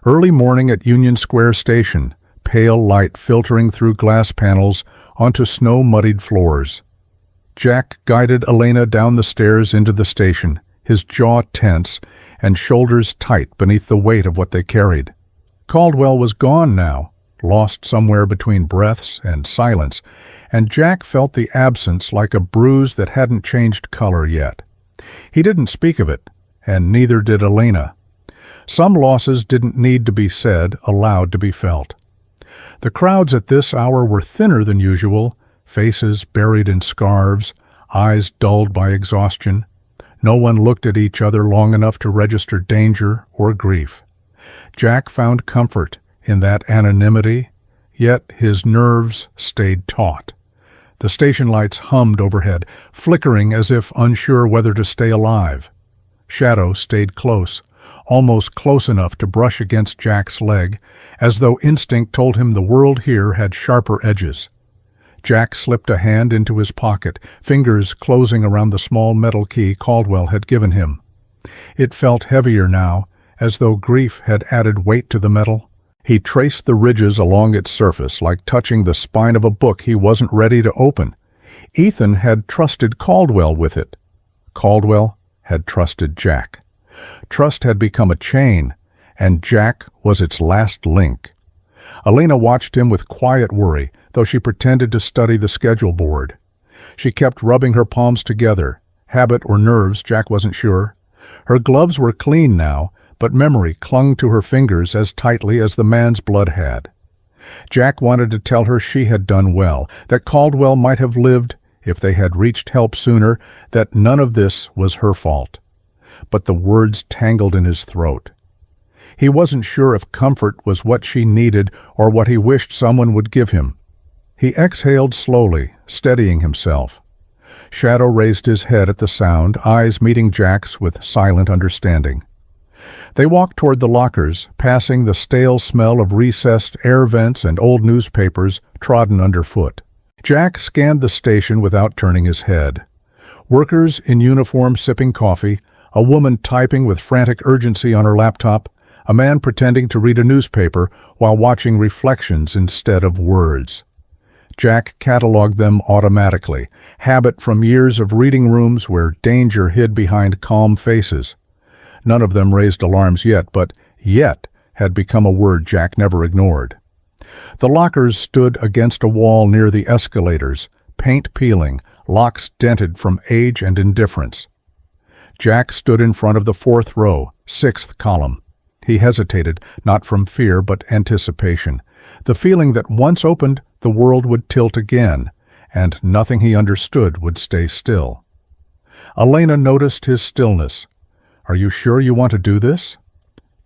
Early morning at Union Square Station, pale light filtering through glass panels onto snow-muddied floors. Jack guided Elena down the stairs into the station, his jaw tense and shoulders tight beneath the weight of what they carried. Caldwell was gone now, lost somewhere between breaths and silence, and Jack felt the absence like a bruise that hadn't changed color yet. He didn't speak of it, and neither did Elena. Some losses didn't need to be said, allowed to be felt. The crowds at this hour were thinner than usual, faces buried in scarves, eyes dulled by exhaustion. No one looked at each other long enough to register danger or grief. Jack found comfort in that anonymity, yet his nerves stayed taut. The station lights hummed overhead, flickering as if unsure whether to stay alive. Shadow stayed close, almost close enough to brush against Jack's leg, as though instinct told him the world here had sharper edges. Jack slipped a hand into his pocket, fingers closing around the small metal key Caldwell had given him. It felt heavier now, as though grief had added weight to the metal. He traced the ridges along its surface, like touching the spine of a book he wasn't ready to open. Ethan had trusted Caldwell with it. Caldwell had trusted Jack. Trust had become a chain, and Jack was its last link. Elena watched him with quiet worry, though she pretended to study the schedule board. She kept rubbing her palms together. Habit or nerves, Jack wasn't sure. Her gloves were clean now, but memory clung to her fingers as tightly as the man's blood had. Jack wanted to tell her she had done well, that Caldwell might have lived if they had reached help sooner, that none of this was her fault. But the words tangled in his throat. He wasn't sure if comfort was what she needed or what he wished someone would give him. He exhaled slowly, steadying himself. Shadow raised his head at the sound, eyes meeting Jack's with silent understanding. They walked toward the lockers, passing the stale smell of recessed air vents and old newspapers trodden underfoot. Jack scanned the station without turning his head. Workers in uniform sipping coffee, a woman typing with frantic urgency on her laptop, a man pretending to read a newspaper while watching reflections instead of words. Jack cataloged them automatically, habit from years of reading rooms where danger hid behind calm faces. None of them raised alarms yet, but "yet" had become a word Jack never ignored. The lockers stood against a wall near the escalators, paint peeling, locks dented from age and indifference. Jack stood in front of the fourth row, sixth column. He hesitated, not from fear but anticipation, the feeling that once opened, the world would tilt again, and nothing he understood would stay still. Elena noticed his stillness. "Are you sure you want to do this?"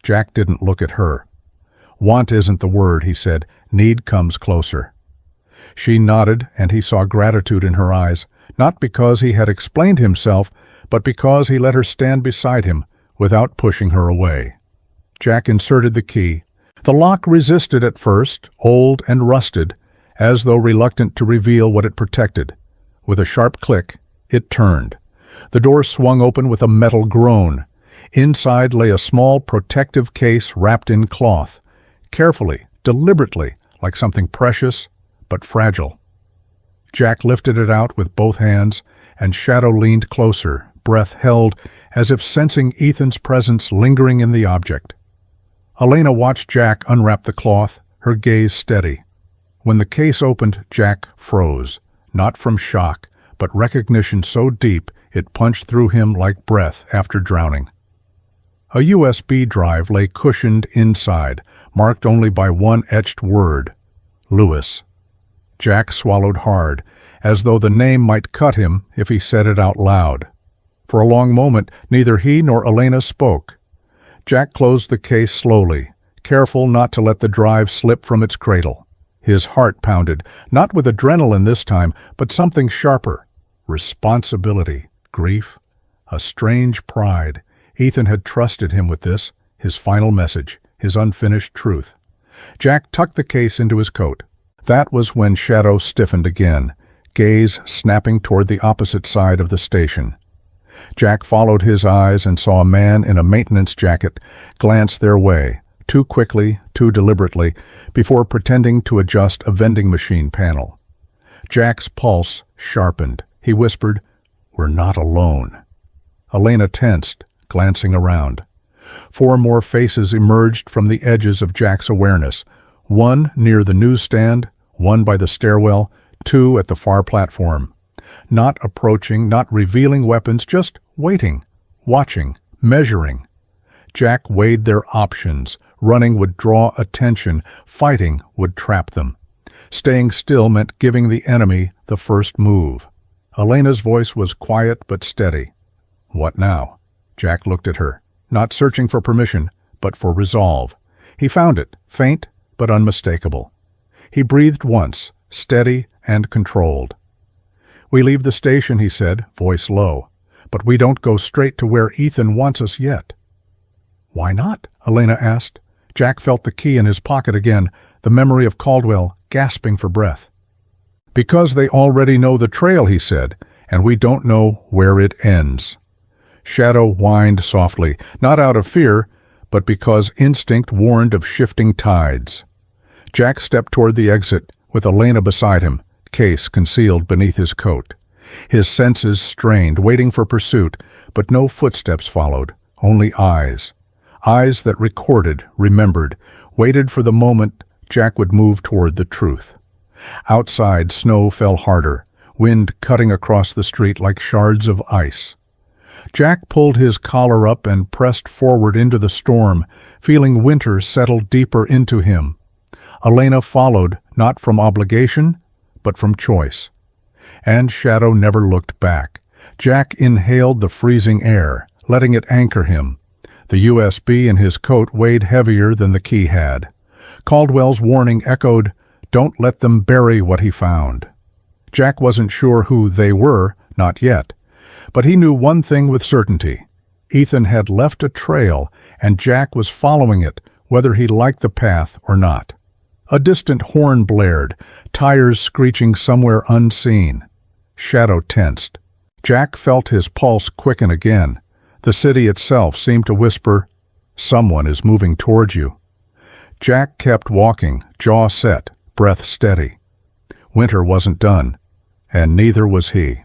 Jack didn't look at her. "Want isn't the word," he said. "Need comes closer." She nodded, and he saw gratitude in her eyes, not because he had explained himself, but because he let her stand beside him without pushing her away. Jack inserted the key. The lock resisted at first, old and rusted, as though reluctant to reveal what it protected. With a sharp click, it turned. The door swung open with a metal groan. Inside lay a small protective case wrapped in cloth, carefully, deliberately, like something precious but fragile. Jack lifted it out with both hands, and Shadow leaned closer, breath held, as if sensing Ethan's presence lingering in the object. Elena watched Jack unwrap the cloth, her gaze steady. When the case opened, Jack froze, not from shock, but recognition so deep it punched through him like breath after drowning. A USB drive lay cushioned inside, marked only by one etched word, Lewis. Jack swallowed hard, as though the name might cut him if he said it out loud. For a long moment, neither he nor Elena spoke. Jack closed the case slowly, careful not to let the drive slip from its cradle. His heart pounded, not with adrenaline this time, but something sharper. Responsibility, grief, a strange pride. Ethan had trusted him with this, his final message, his unfinished truth. Jack tucked the case into his coat. That was when Shadow stiffened again, gaze snapping toward the opposite side of the station. Jack followed his eyes and saw a man in a maintenance jacket glance their way, too quickly, too deliberately, before pretending to adjust a vending machine panel. Jack's pulse sharpened. He whispered, "We're not alone." Elena tensed, glancing around. 4 more faces emerged from the edges of Jack's awareness, 1 near the newsstand, 1 by the stairwell, 2 at the far platform. Not approaching, not revealing weapons, just waiting, watching, measuring. Jack weighed their options. Running would draw attention, fighting would trap them. Staying still meant giving the enemy the first move. Elena's voice was quiet but steady. "What now?" Jack looked at her, not searching for permission, but for resolve. He found it, faint but unmistakable. He breathed once, steady and controlled. "We leave the station," he said, voice low, "but we don't go straight to where Ethan wants us yet." "Why not?" Elena asked. Jack felt the key in his pocket again, the memory of Caldwell, gasping for breath. "Because they already know the trail," he said, "and we don't know where it ends." Shadow whined softly, not out of fear, but because instinct warned of shifting tides. Jack stepped toward the exit, with Elena beside him, case concealed beneath his coat. His senses strained, waiting for pursuit, but no footsteps followed, only eyes. Eyes that recorded, remembered, waited for the moment Jack would move toward the truth. Outside, snow fell harder, wind cutting across the street like shards of ice. Jack pulled his collar up and pressed forward into the storm, feeling winter settle deeper into him. Elena followed, not from obligation, but from choice. And Shadow never looked back. Jack inhaled the freezing air, letting it anchor him. The USB in his coat weighed heavier than the key had. Caldwell's warning echoed, "Don't let them bury what he found." Jack wasn't sure who they were, not yet. But he knew one thing with certainty. Ethan had left a trail, and Jack was following it, whether he liked the path or not. A distant horn blared, tires screeching somewhere unseen. Shadow tensed. Jack felt his pulse quicken again. The city itself seemed to whisper, "Someone is moving towards you." Jack kept walking, jaw set, breath steady. Winter wasn't done, and neither was he.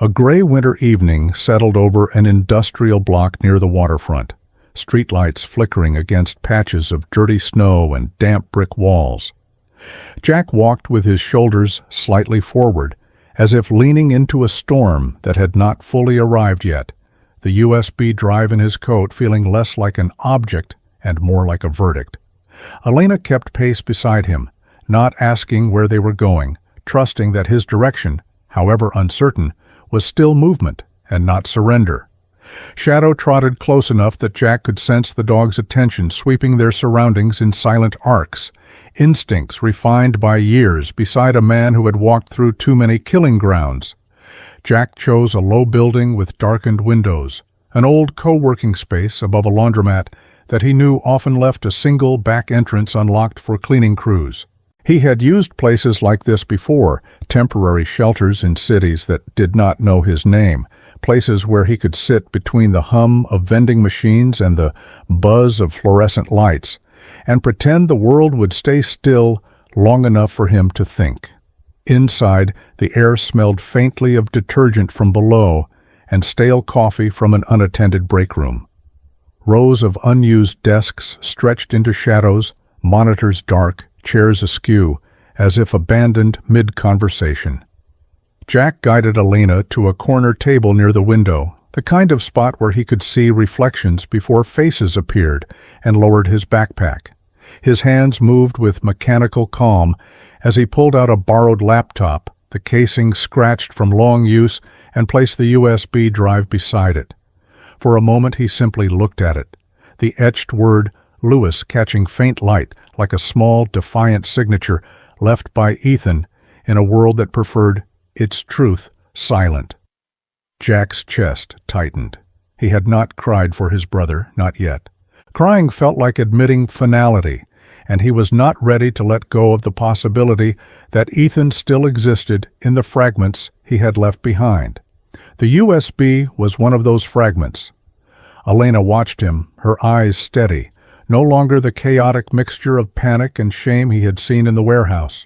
A gray winter evening settled over an industrial block near the waterfront, streetlights flickering against patches of dirty snow and damp brick walls. Jack walked with his shoulders slightly forward, as if leaning into a storm that had not fully arrived yet, the USB drive in his coat feeling less like an object and more like a verdict. Elena kept pace beside him, not asking where they were going, trusting that his direction, however uncertain, was still movement and not surrender. Shadow trotted close enough that Jack could sense the dog's attention sweeping their surroundings in silent arcs, instincts refined by years beside a man who had walked through too many killing grounds. Jack chose a low building with darkened windows, an old co-working space above a laundromat that he knew often left a single back entrance unlocked for cleaning crews. He had used places like this before, temporary shelters in cities that did not know his name, places where he could sit between the hum of vending machines and the buzz of fluorescent lights, and pretend the world would stay still long enough for him to think. Inside, the air smelled faintly of detergent from below and stale coffee from an unattended break room. Rows of unused desks stretched into shadows, monitors dark, chairs askew, as if abandoned mid-conversation. Jack guided Elena to a corner table near the window, the kind of spot where he could see reflections before faces appeared, and lowered his backpack. His hands moved with mechanical calm as he pulled out a borrowed laptop, the casing scratched from long use, and placed the USB drive beside it. For a moment he simply looked at it, the etched word Lewis catching faint light like a small, defiant signature left by Ethan in a world that preferred its truth silent. Jack's chest tightened. He had not cried for his brother, not yet. Crying felt like admitting finality, and he was not ready to let go of the possibility that Ethan still existed in the fragments he had left behind. The USB was one of those fragments. Elena watched him, her eyes steady, no longer the chaotic mixture of panic and shame he had seen in the warehouse.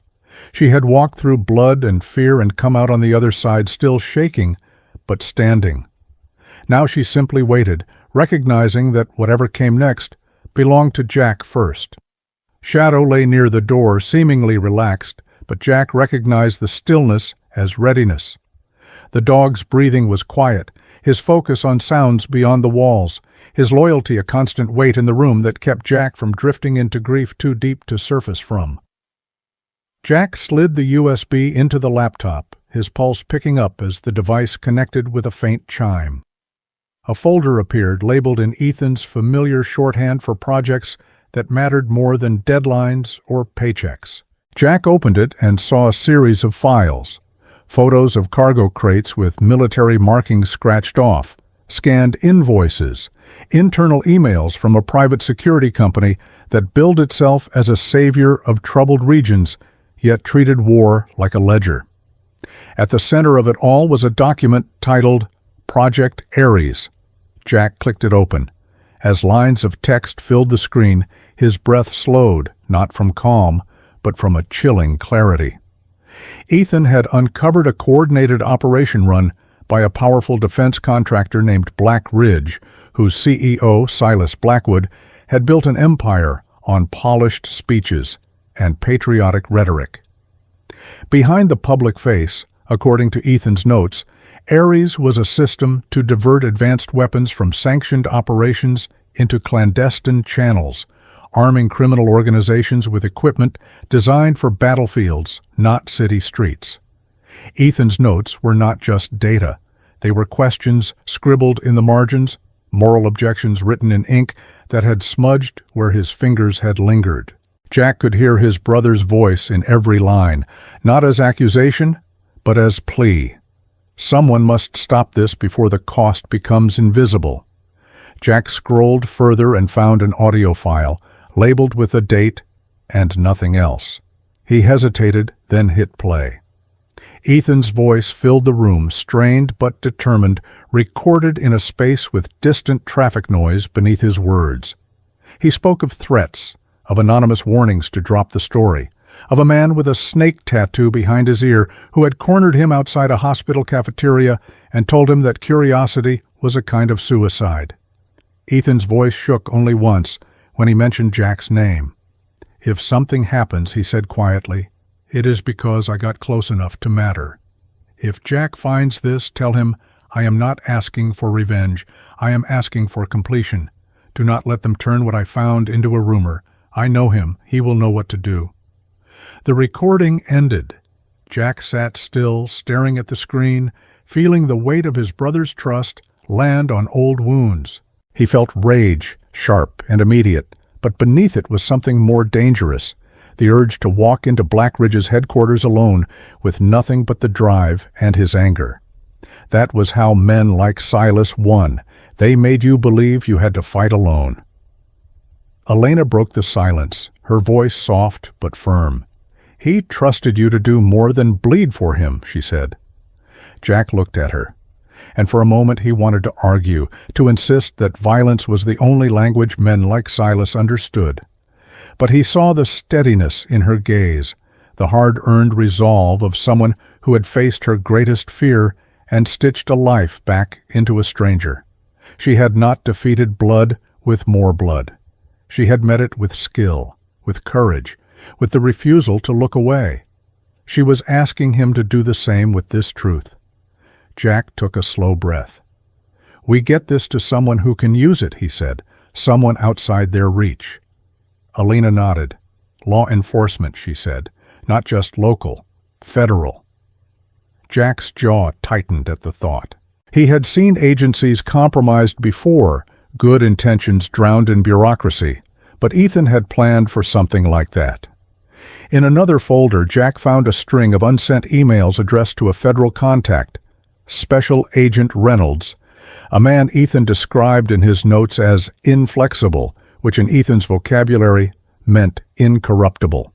She had walked through blood and fear and come out on the other side still shaking, but standing. Now she simply waited, recognizing that whatever came next belonged to Jack first. Shadow lay near the door, seemingly relaxed, but Jack recognized the stillness as readiness. The dog's breathing was quiet, his focus on sounds beyond the walls, his loyalty a constant weight in the room that kept Jack from drifting into grief too deep to surface from. Jack slid the USB into the laptop, his pulse picking up as the device connected with a faint chime. A folder appeared, labeled in Ethan's familiar shorthand for projects that mattered more than deadlines or paychecks. Jack opened it and saw a series of files. Photos of cargo crates with military markings scratched off, scanned invoices, internal emails from a private security company that billed itself as a savior of troubled regions, yet treated war like a ledger. At the center of it all was a document titled Project Ares. Jack clicked it open. As lines of text filled the screen, his breath slowed, not from calm, but from a chilling clarity. Ethan had uncovered a coordinated operation run by a powerful defense contractor named Black Ridge, whose CEO, Silas Blackwood, had built an empire on polished speeches and patriotic rhetoric. Behind the public face, according to Ethan's notes, Ares was a system to divert advanced weapons from sanctioned operations into clandestine channels, arming criminal organizations with equipment designed for battlefields, not city streets. Ethan's notes were not just data. They were questions scribbled in the margins, moral objections written in ink that had smudged where his fingers had lingered. Jack could hear his brother's voice in every line, not as accusation, but as plea. Someone must stop this before the cost becomes invisible. Jack scrolled further and found an audio file, labeled with a date and nothing else. He hesitated, then hit play. Ethan's voice filled the room, strained but determined, recorded in a space with distant traffic noise beneath his words. He spoke of threats, of anonymous warnings to drop the story, of a man with a snake tattoo behind his ear who had cornered him outside a hospital cafeteria and told him that curiosity was a kind of suicide. Ethan's voice shook only once when he mentioned Jack's name. "If something happens," he said quietly, "it is because I got close enough to matter. If Jack finds this, tell him, I am not asking for revenge. I am asking for completion. Do not let them turn what I found into a rumor. I know him. He will know what to do." The recording ended. Jack sat still, staring at the screen, feeling the weight of his brother's trust land on old wounds. He felt rage, sharp and immediate, but beneath it was something more dangerous, the urge to walk into Black Ridge's headquarters alone with nothing but the drive and his anger. That was how men like Silas won. They made you believe you had to fight alone. Elena broke the silence, her voice soft but firm. "He trusted you to do more than bleed for him," she said. Jack looked at her, and for a moment he wanted to argue, to insist that violence was the only language men like Silas understood. But he saw the steadiness in her gaze, the hard-earned resolve of someone who had faced her greatest fear and stitched a life back into a stranger. She had not defeated blood with more blood. She had met it with skill, with courage, with the refusal to look away. She was asking him to do the same with this truth. Jack took a slow breath. "We get this to someone who can use it," he said, "someone outside their reach." Elena nodded. "Law enforcement," she said, "not just local, federal." Jack's jaw tightened at the thought. He had seen agencies compromised before, good intentions drowned in bureaucracy, but Ethan had planned for something like that. In another folder, Jack found a string of unsent emails addressed to a federal contact, Special Agent Reynolds, a man Ethan described in his notes as inflexible, which in Ethan's vocabulary meant incorruptible.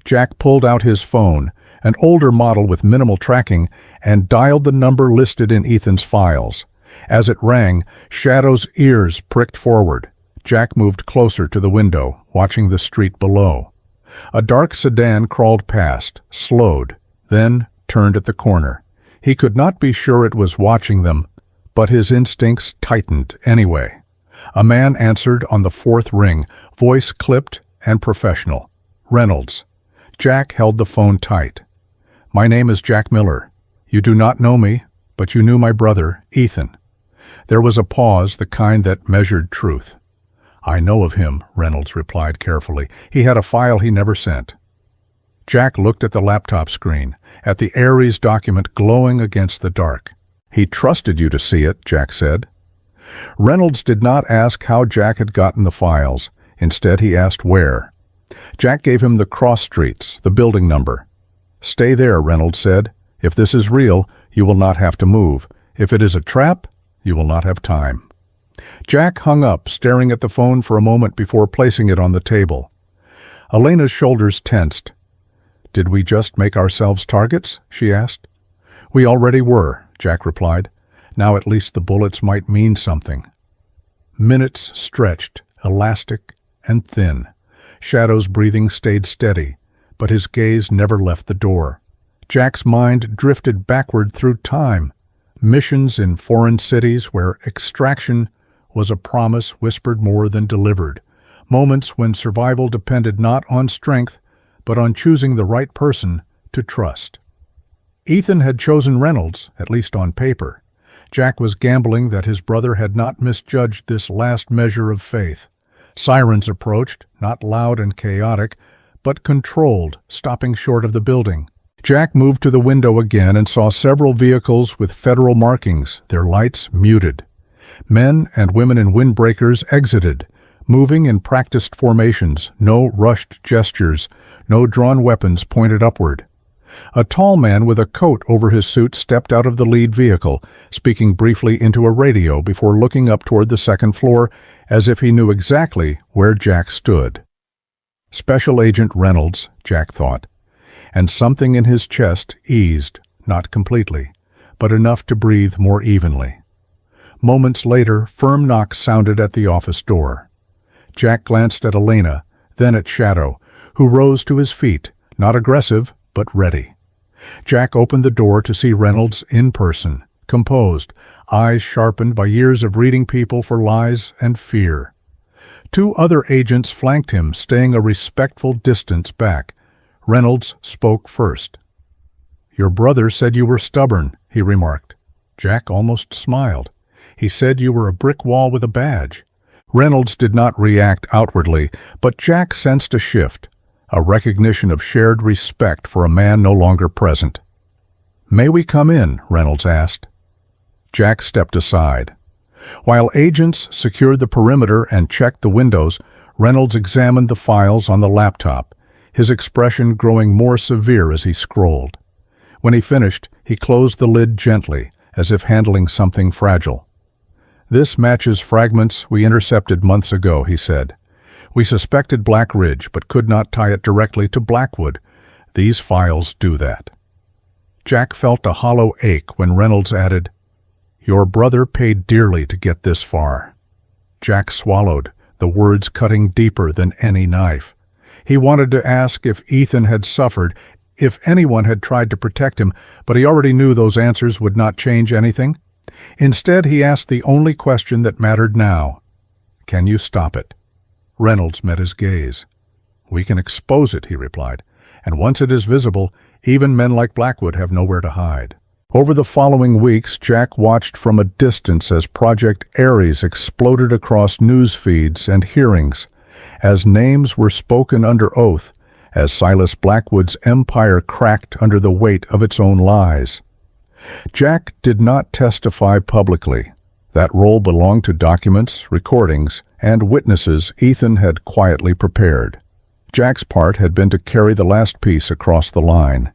Jack pulled out his phone, an older model with minimal tracking, and dialed the number listed in Ethan's files. As it rang, Shadow's ears pricked forward. Jack moved closer to the window, watching the street below. A dark sedan crawled past, slowed, then turned at the corner. He could not be sure it was watching them, but his instincts tightened anyway. A man answered on the fourth ring, voice clipped and professional. "Reynolds." Jack held the phone tight. "My name is Jack Miller. You do not know me, but you knew my brother, Ethan." There was a pause, the kind that measured truth. "I know of him," Reynolds replied carefully. "He had a file he never sent." Jack looked at the laptop screen, at the Ares document glowing against the dark. "He trusted you to see it," Jack said. Reynolds did not ask how Jack had gotten the files. Instead, he asked where. Jack gave him the cross streets, the building number. "Stay there," Reynolds said. "If this is real, you will not have to move. If it is a trap, you will not have time." Jack hung up, staring at the phone for a moment before placing it on the table. Elena's shoulders tensed. "Did we just make ourselves targets?" she asked. "We already were," Jack replied. "Now at least the bullets might mean something." Minutes stretched, elastic and thin. Shadow's breathing stayed steady, but his gaze never left the door. Jack's mind drifted backward through time. Missions in foreign cities where extraction was a promise whispered more than delivered. Moments when survival depended not on strength, but on choosing the right person to trust. Ethan had chosen Reynolds, at least on paper. Jack was gambling that his brother had not misjudged this last measure of faith. Sirens approached, not loud and chaotic, but controlled, stopping short of the building. Jack moved to the window again and saw several vehicles with federal markings, their lights muted. Men and women in windbreakers exited, moving in practiced formations, no rushed gestures, no drawn weapons pointed upward. A tall man with a coat over his suit stepped out of the lead vehicle, speaking briefly into a radio before looking up toward the second floor as if he knew exactly where Jack stood. Special Agent Reynolds, Jack thought, and something in his chest eased, not completely, but enough to breathe more evenly. Moments later, firm knocks sounded at the office door. Jack glanced at Elena, then at Shadow, who rose to his feet, not aggressive, but ready. Jack opened the door to see Reynolds in person, composed, eyes sharpened by years of reading people for lies and fear. Two other agents flanked him, staying a respectful distance back. Reynolds spoke first. "Your brother said you were stubborn," he remarked. Jack almost smiled. "He said you were a brick wall with a badge." Reynolds did not react outwardly, but Jack sensed a shift, a recognition of shared respect for a man no longer present. "May we come in?" Reynolds asked. Jack stepped aside. While agents secured the perimeter and checked the windows, Reynolds examined the files on the laptop, his expression growing more severe as he scrolled. When he finished, he closed the lid gently, as if handling something fragile. "This matches fragments we intercepted months ago," he said. We suspected Black Ridge, but could not tie it directly to Blackwood. These files do that." Jack felt a hollow ache when Reynolds added, "Your brother paid dearly to get this far." Jack swallowed, the words cutting deeper than any knife. He wanted to ask if Ethan had suffered, if anyone had tried to protect him, but he already knew those answers would not change anything. Instead, he asked the only question that mattered now. "Can you stop it?" Reynolds met his gaze. "We can expose it," he replied, "and once it is visible, even men like Blackwood have nowhere to hide." Over the following weeks, Jack watched from a distance as Project Ares exploded across news feeds and hearings, as names were spoken under oath, as Silas Blackwood's empire cracked under the weight of its own lies. Jack did not testify publicly. That role belonged to documents, recordings, and witnesses Ethan had quietly prepared. Jack's part had been to carry the last piece across the line.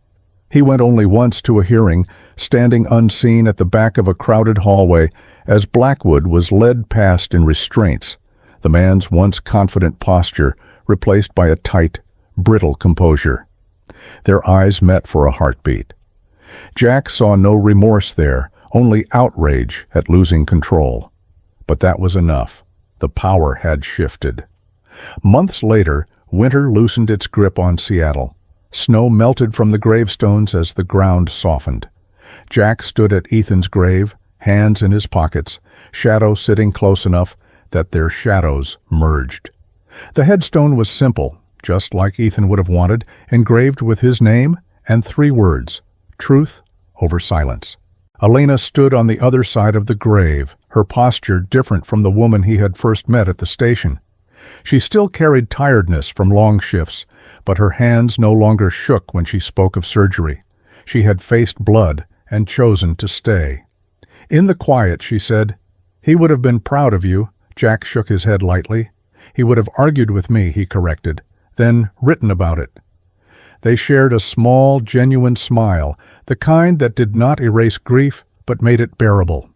He went only once to a hearing, standing unseen at the back of a crowded hallway as Blackwood was led past in restraints, the man's once confident posture replaced by a tight, brittle composure. Their eyes met for a heartbeat. Jack saw no remorse there, only outrage at losing control. But that was enough. The power had shifted. Months later, winter loosened its grip on Seattle. Snow melted from the gravestones as the ground softened. Jack stood at Ethan's grave, hands in his pockets, Shadow sitting close enough that their shadows merged. The headstone was simple, just like Ethan would have wanted, engraved with his name and 3 words, truth over silence. Elena stood on the other side of the grave, her posture different from the woman he had first met at the station. She still carried tiredness from long shifts, but her hands no longer shook when she spoke of surgery. She had faced blood and chosen to stay. In the quiet, she said, "He would have been proud of you." Jack shook his head lightly. "He would have argued with me," he corrected, then written about it. They shared a small, genuine smile, the kind that did not erase grief but made it bearable.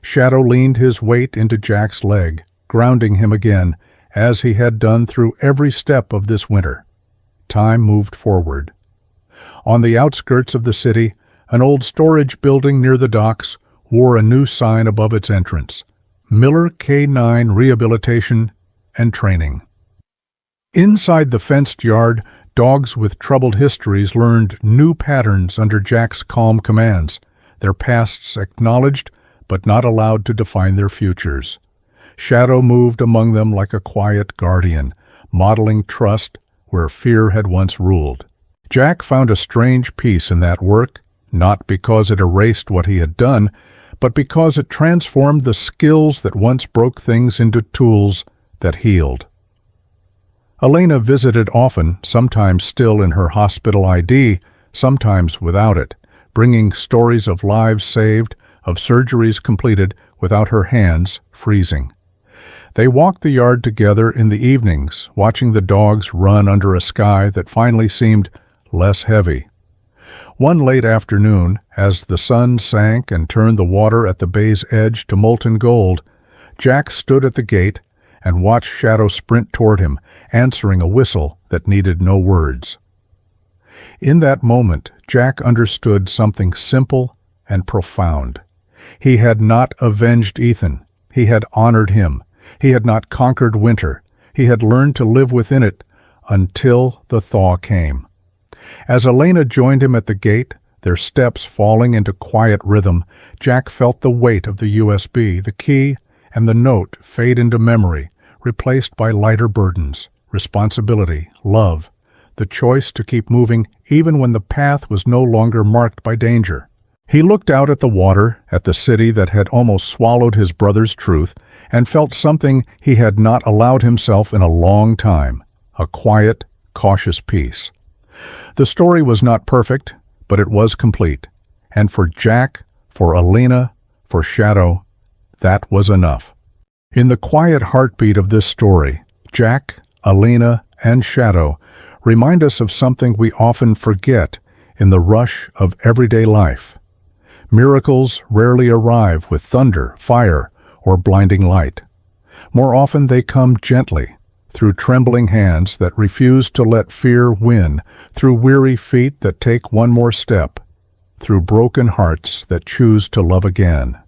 Shadow leaned his weight into Jack's leg, grounding him again, as he had done through every step of this winter. Time moved forward. On the outskirts of the city, an old storage building near the docks wore a new sign above its entrance, Miller K-9 Rehabilitation and Training. Inside the fenced yard, dogs with troubled histories learned new patterns under Jack's calm commands, their pasts acknowledged but not allowed to define their futures. Shadow moved among them like a quiet guardian, modeling trust where fear had once ruled. Jack found a strange peace in that work, not because it erased what he had done, but because it transformed the skills that once broke things into tools that healed. Elena visited often, sometimes still in her hospital ID, sometimes without it, bringing stories of lives saved, of surgeries completed without her hands freezing. They walked the yard together in the evenings, watching the dogs run under a sky that finally seemed less heavy. One late afternoon, as the sun sank and turned the water at the bay's edge to molten gold, Jack stood at the gate and watched Shadow sprint toward him, answering a whistle that needed no words. In that moment, Jack understood something simple and profound. He had not avenged Ethan. He had honored him. He had not conquered winter. He had learned to live within it until the thaw came. As Elena joined him at the gate, their steps falling into quiet rhythm, Jack felt the weight of the USB, the key, and the note fade into memory, replaced by lighter burdens, responsibility, love, the choice to keep moving even when the path was no longer marked by danger. He looked out at the water, at the city that had almost swallowed his brother's truth, and felt something he had not allowed himself in a long time, a quiet, cautious peace. The story was not perfect, but it was complete. And for Jack, for Elena, for Shadow, that was enough. In the quiet heartbeat of this story, Jack, Elena, and Shadow remind us of something we often forget in the rush of everyday life. Miracles rarely arrive with thunder, fire, or blinding light. More often they come gently, through trembling hands that refuse to let fear win, through weary feet that take one more step, through broken hearts that choose to love again.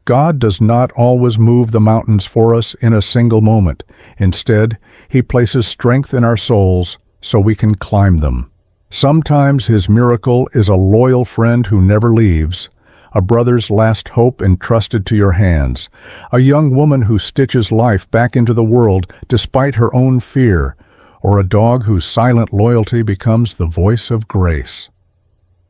God does not always move the mountains for us in a single moment. Instead, He places strength in our souls so we can climb them. Sometimes His miracle is a loyal friend who never leaves, a brother's last hope entrusted to your hands, a young woman who stitches life back into the world despite her own fear, or a dog whose silent loyalty becomes the voice of grace.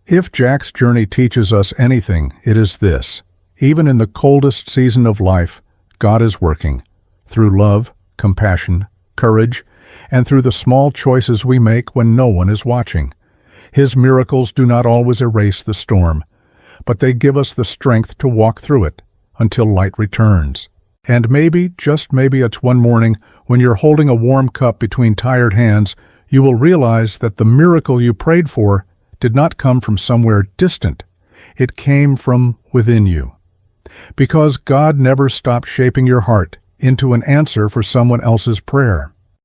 If Jack's journey teaches us anything, it is this: even in the coldest season of life, God is working, through love, compassion, courage, and through the small choices we make when no one is watching. His miracles do not always erase the storm, but they give us the strength to walk through it until light returns. And maybe, just maybe it's one morning when you're holding a warm cup between tired hands, you will realize that the miracle you prayed for did not come from somewhere distant. It came from within you. Because God never stops shaping your heart into an answer for someone else's prayer.